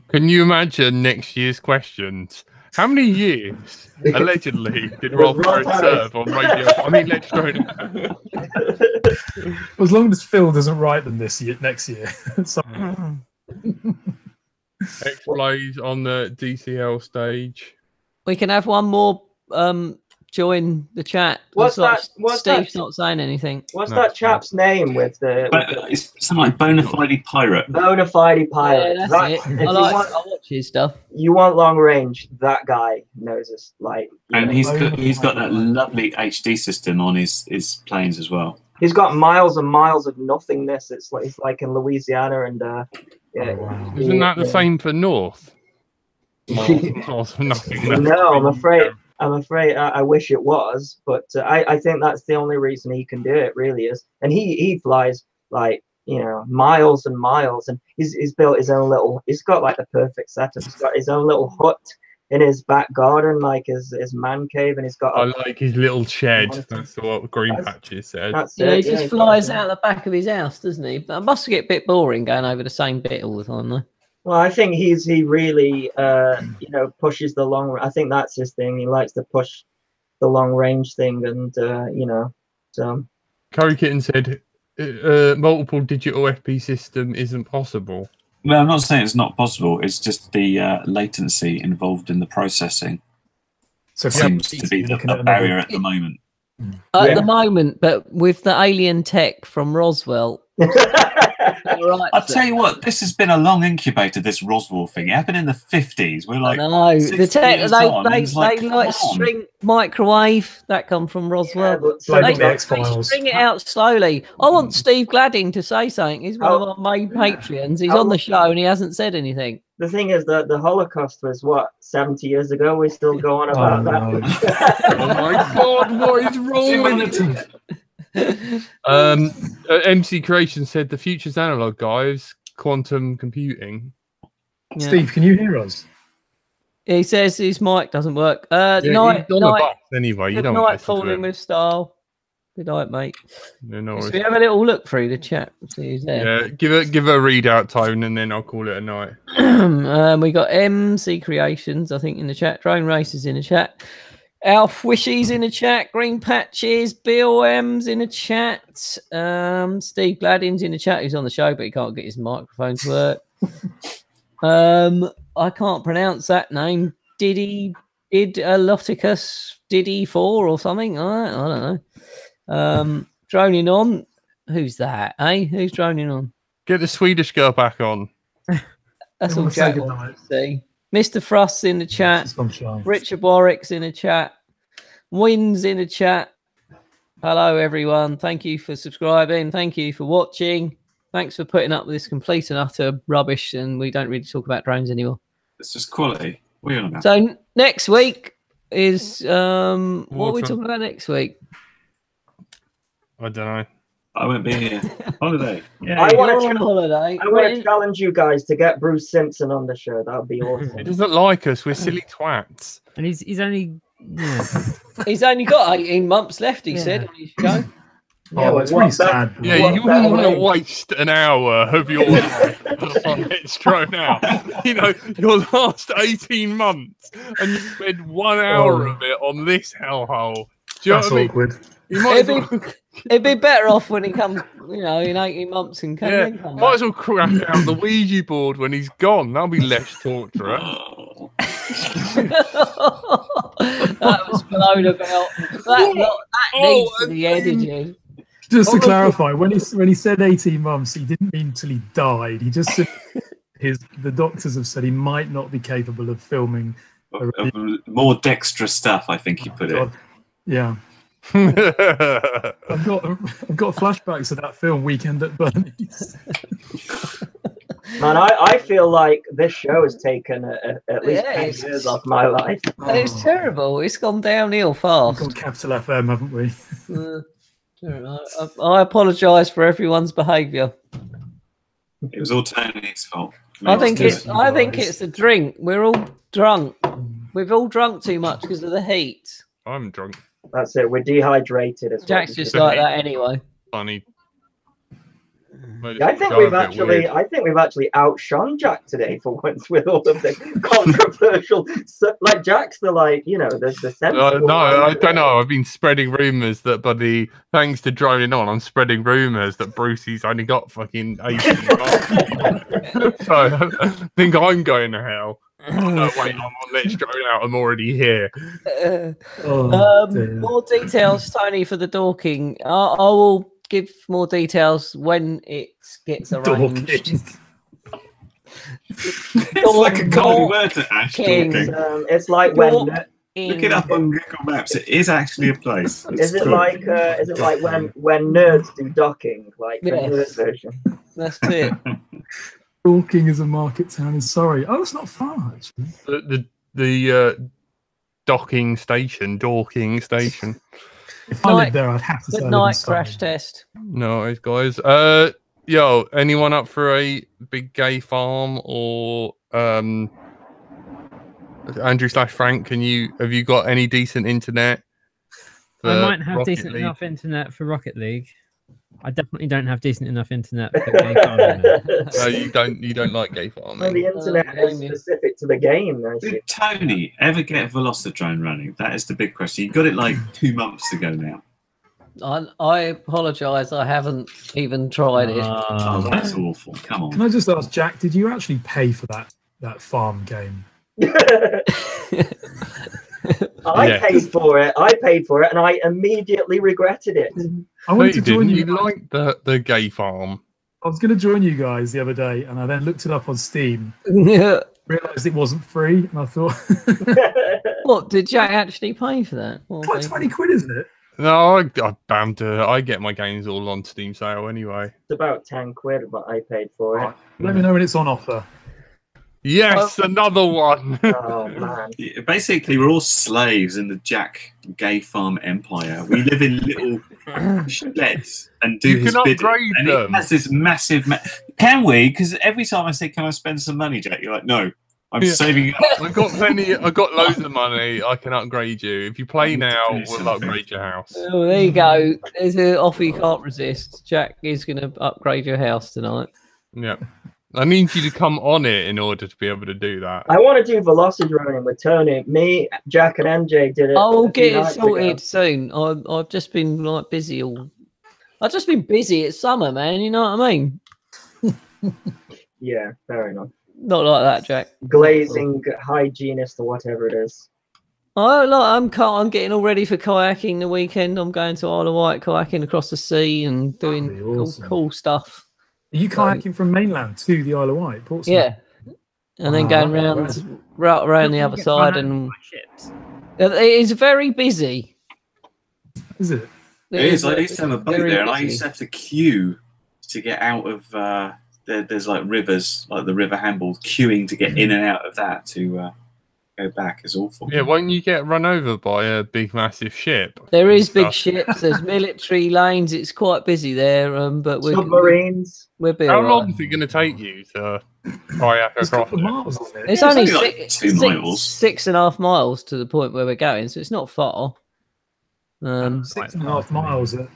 Can you imagine next year's questions? How many years, allegedly, did Rob serve on radio? I mean, let's go. As long as Phil doesn't write them next year. X-Blaze on the DCL stage. We can have one more join the chat. Steve's not saying anything. What's that chap's name with the? It's something like Bonafide Pirate. Bonafide Pirate. Yeah, that's it. I watch his stuff. You want long range? That guy knows us. And he's got that lovely HD system on his planes as well. He's got miles and miles of nothingness. It's like in Louisiana and wow. Isn't that the same for North? Nothing. No, I'm afraid. I wish it was, but I think that's the only reason he can do it. Really is, and he flies miles and miles, and he's built his own little. He's got like the perfect setup. He's got his own little hut in his back garden, like his man cave, and he's got. I like his little shed. That's what Green Patches said. He just flies out the back of his house, doesn't he? But it must get a bit boring going over the same bit all the time, though. Well, I think he really pushes the long. I think that's his thing. He likes to push the long range thing, and so. Curry Kitten said, multiple digital FP system isn't possible. Well, I'm not saying it's not possible. It's just the latency involved in the processing. So seems to be the barrier at the moment. At the moment, but with the alien tech from Roswell. Right, I'll tell you what, this has been a long incubator, this Roswell thing. It happened in the 50s. We're like, no, the tech, they like string microwave that come from Roswell. Yeah, they string it out slowly. I want Steve Gladding to say something. He's one of our main Patreons. He's on the show and he hasn't said anything. The thing is that the Holocaust was 70 years ago. We still go on about that. Oh my God, what is wrong with it? MC Creation said the future's analog, guys. Quantum computing. Yeah. Steve, can you hear us? He says his mic doesn't work. Yeah, Night, he's on the bus anyway. You good don't night, want to listen to falling him. with style. Good night, mate. Yeah, no Should worries. we have a little look through the chat? See who's there. Yeah, give it a readout tone, and then I'll call it a night. We got MC Creations, I think, in the chat. Drone Racers in the chat. Alf Wishy's in the chat. Green Patches. Bill M's in the chat. Steve Gladdin's in the chat, who's on the show, but he can't get his microphone to work. I can't pronounce that name. Loticus Diddy 4 or something. I don't know. Droning on. Who's that? Who's droning on? Get the Swedish girl back on. That's all Jack wants to see. Mr. Frost's in the chat. Richard Warwick's in the chat. Wynn's in the chat. Hello, everyone. Thank you for subscribing. Thank you for watching. Thanks for putting up with this complete and utter rubbish, and we don't really talk about drones anymore. It's just quality. What are you on about? So next week is what are we talking about next week? I don't know. I won't be here. Holiday. Yeah, I want on holiday. I want to challenge you guys to get Bruce Simpson on the show. That would be awesome. He doesn't like us. We're silly twats. And he's only he's only got 18 months left. He said on his show. Oh, it's really sad. Yeah, you wouldn't want to waste an hour of your life on It's Drone Out. You know, your last 18 months, and you spend 1 hour of it on this hellhole. Do you know what I mean? Awkward. It'd be better off when he comes, in 18 months and might as well crack out the Ouija board when he's gone. That'll be less torture. That was blown about. That needs to be edited. Just to clarify, when he said 18 months, he didn't mean till he died. He just said the doctors have said he might not be capable of filming more dexterous stuff. I think he put it. Yeah. I've got flashbacks of that film Weekend at Bernie's. Man, I feel like this show has taken at least 10 years off my life. It's terrible. It's gone downhill fast. We've got Capital FM, haven't we? I apologise for everyone's behaviour. It was all Tony's fault. I think it's the drink. We're all drunk. We've all drunk too much because of the heat. I'm drunk. That's it. We're dehydrated. Jack's just like that anyway. Funny. Yeah, I think we've actually outshone Jack today for once with all of the controversial. Like Jack's the the sensible. No, I don't know. I've been spreading rumours that, thanks to droning on, I'm spreading rumours that Brucey's only got fucking 18 months. So I think I'm going to hell. No, wait, I'm on Let's Drone Out. I'm already here. More details, Tony, for the dorking. I will give more details when it gets arranged. It's like a cold word to Ash talking. It's like when look it up on Google Maps. It is actually a place. Is it like when nerds do docking, like the nerd version? That's it. Dorking is a market town in Surrey. Oh, it's not far actually. The Dorking station. If I lived there, I'd have to say. Good night, crash test. No, guys. Yo, anyone up for a big gay farm or Andrew/Frank? Have you got any decent internet? I might have Rocket decent League? enough internet for Rocket League. I definitely don't have decent enough internet for gay farming. No, you don't like gay farming. Well, the internet is specific to the game. Did Tony ever get Velocidrone running? That is the big question. You got it like 2 months ago now. I apologise. I haven't even tried it. Oh, that's awful. Come on. Can I just ask, Jack, did you actually pay for that farm game? I paid for it, and I immediately regretted it. I wanted to join you. You liked the gay farm. I was going to join you guys the other day, and I then looked it up on Steam. Yeah. Realised it wasn't free, and I thought, what did Jack actually pay for that? quite 20 quid, isn't it? No, I banter. I get my games all on Steam sale anyway. It's about 10 quid, but I paid for it. Let me know when it's on offer. Yes, another one. Oh man! Basically, we're all slaves in the Jack Gay Farm empire. We live in little sheds and do his bidding. And it has this massive. Can we? Because every time I say, "Can I spend some money, Jack?" You're like, "No." I'm saving up. I've got plenty. I've got loads of money. I can upgrade you. If you play now, we'll upgrade your house. Oh, there you go. There's an offer you can't resist. Jack is going to upgrade your house tonight. Yeah. I need you to come on it in order to be able to do that. I want to do velocity running with Tony. Me, Jack, and MJ did it. I'll get it sorted soon. I've just been like busy all. I've just been busy. It's summer, man. You know what I mean? Yeah, fair enough. Not like that, Jack. Glazing, hygienist, or whatever it is. Oh, look, I'm getting all ready for kayaking the weekend. I'm going to Isle of Wight, kayaking across the sea and doing cool stuff. Are you kayaking from mainland to the Isle of Wight, Portsmouth? Yeah, and then going around the other side, and it is very busy. Is it? It is. I used to have a boat there, and I used to have to queue to get out of. There's like rivers, like the River Hamble, queuing to get in and out of that to go back is awful. Yeah, won't you get run over by a big, massive ship? There is big ships. There's military lanes. It's quite busy there, but we're submarines. We'll be How all long right. is it going to take you to kayak across? It's only like 2 miles. 6.5 miles to the point where we're going, so it's not far. 6.5 miles. And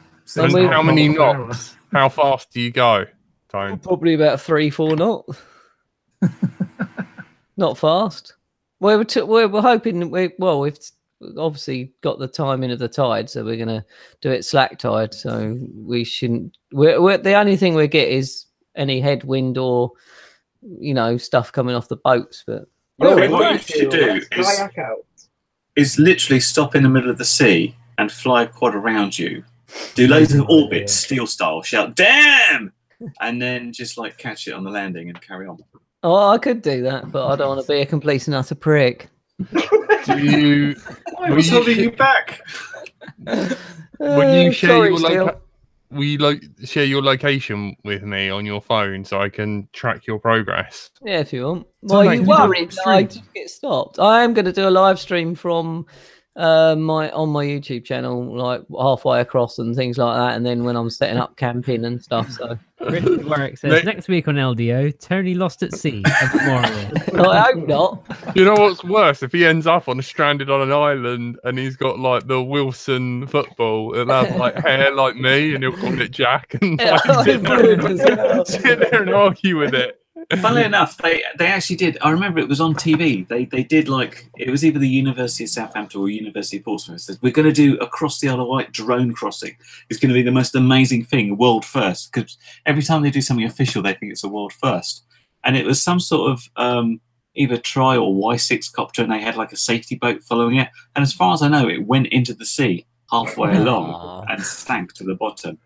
how many knots? How fast do you go? Tone? Probably about 3-4 knots. Not fast. We're hoping we've obviously got the timing of the tide, so we're gonna do it slack tide. So we shouldn't. We're the only thing we get is any headwind or stuff coming off the boats. But what you should do is literally stop in the middle of the sea and fly a quad around you, do loads of orbits, steel style, shout "damn," and then just like catch it on the landing and carry on. Oh, I could do that, but I don't want to be a complete and utter prick. Do you? What's holding you back? Will you share share your location with me on your phone so I can track your progress? Yeah, if you want. Well, you worried that I just get stopped? I am going to do a live stream from on my YouTube channel, like halfway across and things like that, and then when I'm setting up camping and stuff. So Richard Warwick says next week on LDO, Tony lost at sea. I hope not. You know what's worse? If he ends up stranded on an island and he's got like the Wilson football and have like hair like me, and he'll call it Jack and sit there and argue with it. Funnily enough, they actually did. I remember it was on TV. They did like it was either the University of Southampton or University of Portsmouth. Said we're going to do across the Isle of Wight drone crossing. It's going to be the most amazing thing, world first. Because every time they do something official, they think it's a world first. And it was some sort of either Tri or Y6 copter, and they had like a safety boat following it. And as far as I know, it went into the sea halfway along and sank to the bottom.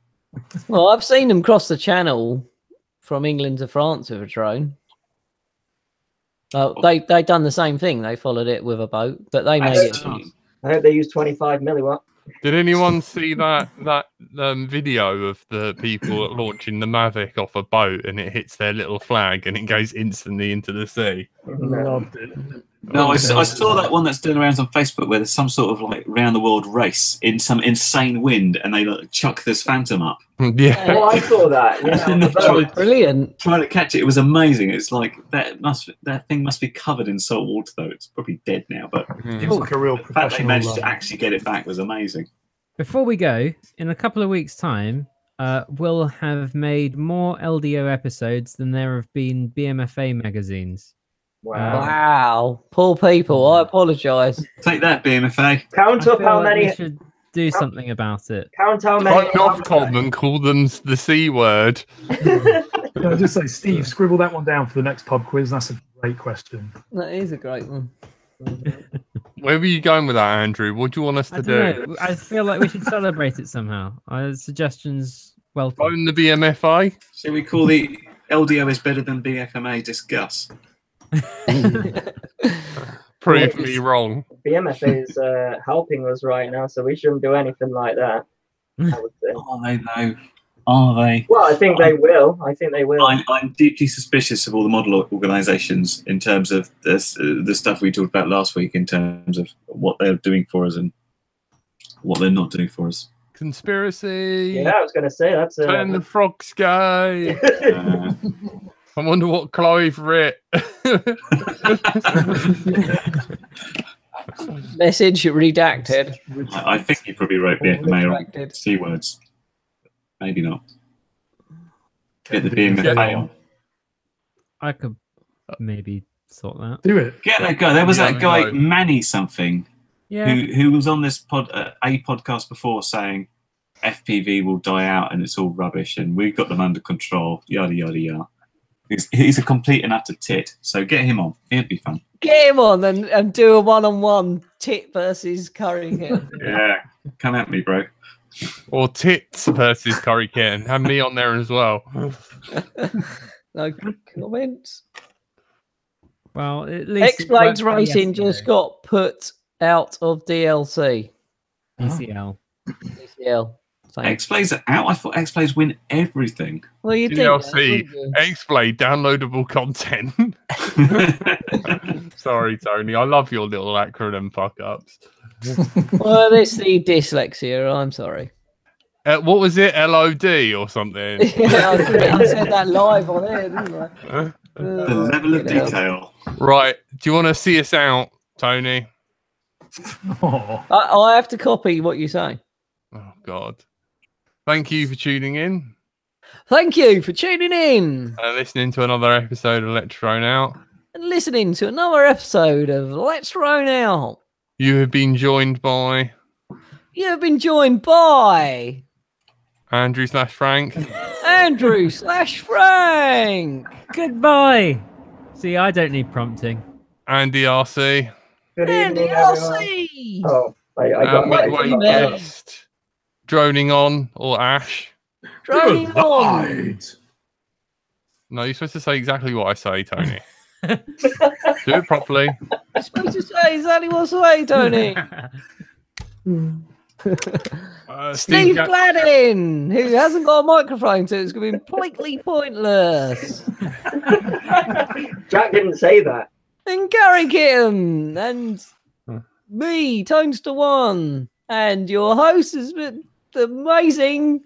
Well, I've seen them cross the channel from England to France with a drone. They done the same thing. They followed it with a boat, but they made it. I hope they use 25 milliwatt. Did anyone see that video of the people launching the Mavic off a boat and it hits their little flag and it goes instantly into the sea? Loved it. No, I saw that one that's doing around on Facebook where there's some sort of like round the world race in some insane wind and they like, chuck this Phantom up. Yeah. Oh, I saw that. Yeah, brilliant. Trying to catch it, it was amazing. It's like that thing must be covered in salt water though. It's probably dead now, but it was like a real the fact they managed professional. to actually get it back was amazing. Before we go, in a couple of weeks' time, we'll have made more LDO episodes than there have been BMFA magazines. Wow. Poor people. I apologise. Take that, BMFA. Count up how many. We should do something about it. Count how many. Cut off Cobb and call them the C word. I'll just say, Steve, scribble that one down for the next pub quiz. That's a great question. That is a great one. Where were you going with that, Andrew? What do you want us to do? Know. I feel like we should celebrate it somehow. Suggestions welcome. Phone the BMFA? Shall we call the LDO is better than BFMA discuss? Prove me wrong. BMFA is helping us right now, so we shouldn't do anything like that. I would say. Are they though? Are they? Well, I think they will. I think they will. I'm deeply suspicious of all the model organisations in terms of this, the stuff we talked about last week in terms of what they're doing for us and what they're not doing for us. Conspiracy. Yeah, I was going to say that's Turn the frogs gay. I wonder what Clive writ. Message redacted. I think he probably wrote BFMA C words. Maybe not. Get the BMFA on. I could maybe sort that. Do it. Get that guy. There was that guy, Manny something, Yeah. who was on this podcast before saying FPV will die out and it's all rubbish and we've got them under control, yada, yada, yada. He's a complete and utter tit. So get him on. It'd be fun. Get him on and do a one-on-one tit versus Curry Kitten. Yeah. Come at me, bro. Or tits versus Curry Kitten. Have me on there as well. No comments. Well, at least X-Blades Racing just got put out of DLC. ECL. ECL. X-Blades are out. I thought X-Blades win everything. Well, you DLC, X-Blade downloadable content. Sorry, Tony. I love your little acronym fuck-ups. Well, it's the dyslexia. I'm sorry. What was it? LOD or something? Yeah, I said that live on air, didn't I? The level of detail. Right. Do you want to see us out, Tony? Oh. I have to copy what you say. Oh, God. Thank you for tuning in. Thank you for tuning in. And listening to another episode of Let's Thrown Out. And listening to another episode of Let's Thrown Out. You have been joined by... You have been joined by... Andrew/Frank. Andrew/Frank. Goodbye. See, I don't need prompting. Andy RC. Good Andy evening, RC. everyone. Oh, I got Midway guest. Droning on or Ash. Droning on. No, you're supposed to say exactly what I say, Tony. Do it properly. You're supposed to say exactly what I say, Tony. Steve Gladden, who hasn't got a microphone, so it's going to be completely pointless. Jack didn't say that. And Gary Kitten, and me, Tones to One, and your host has been amazing.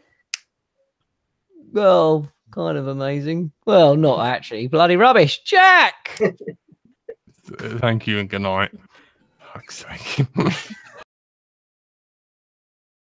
Well, kind of amazing. Well, not actually. Bloody rubbish. Jack! Thank you and good night. Fuck's sake.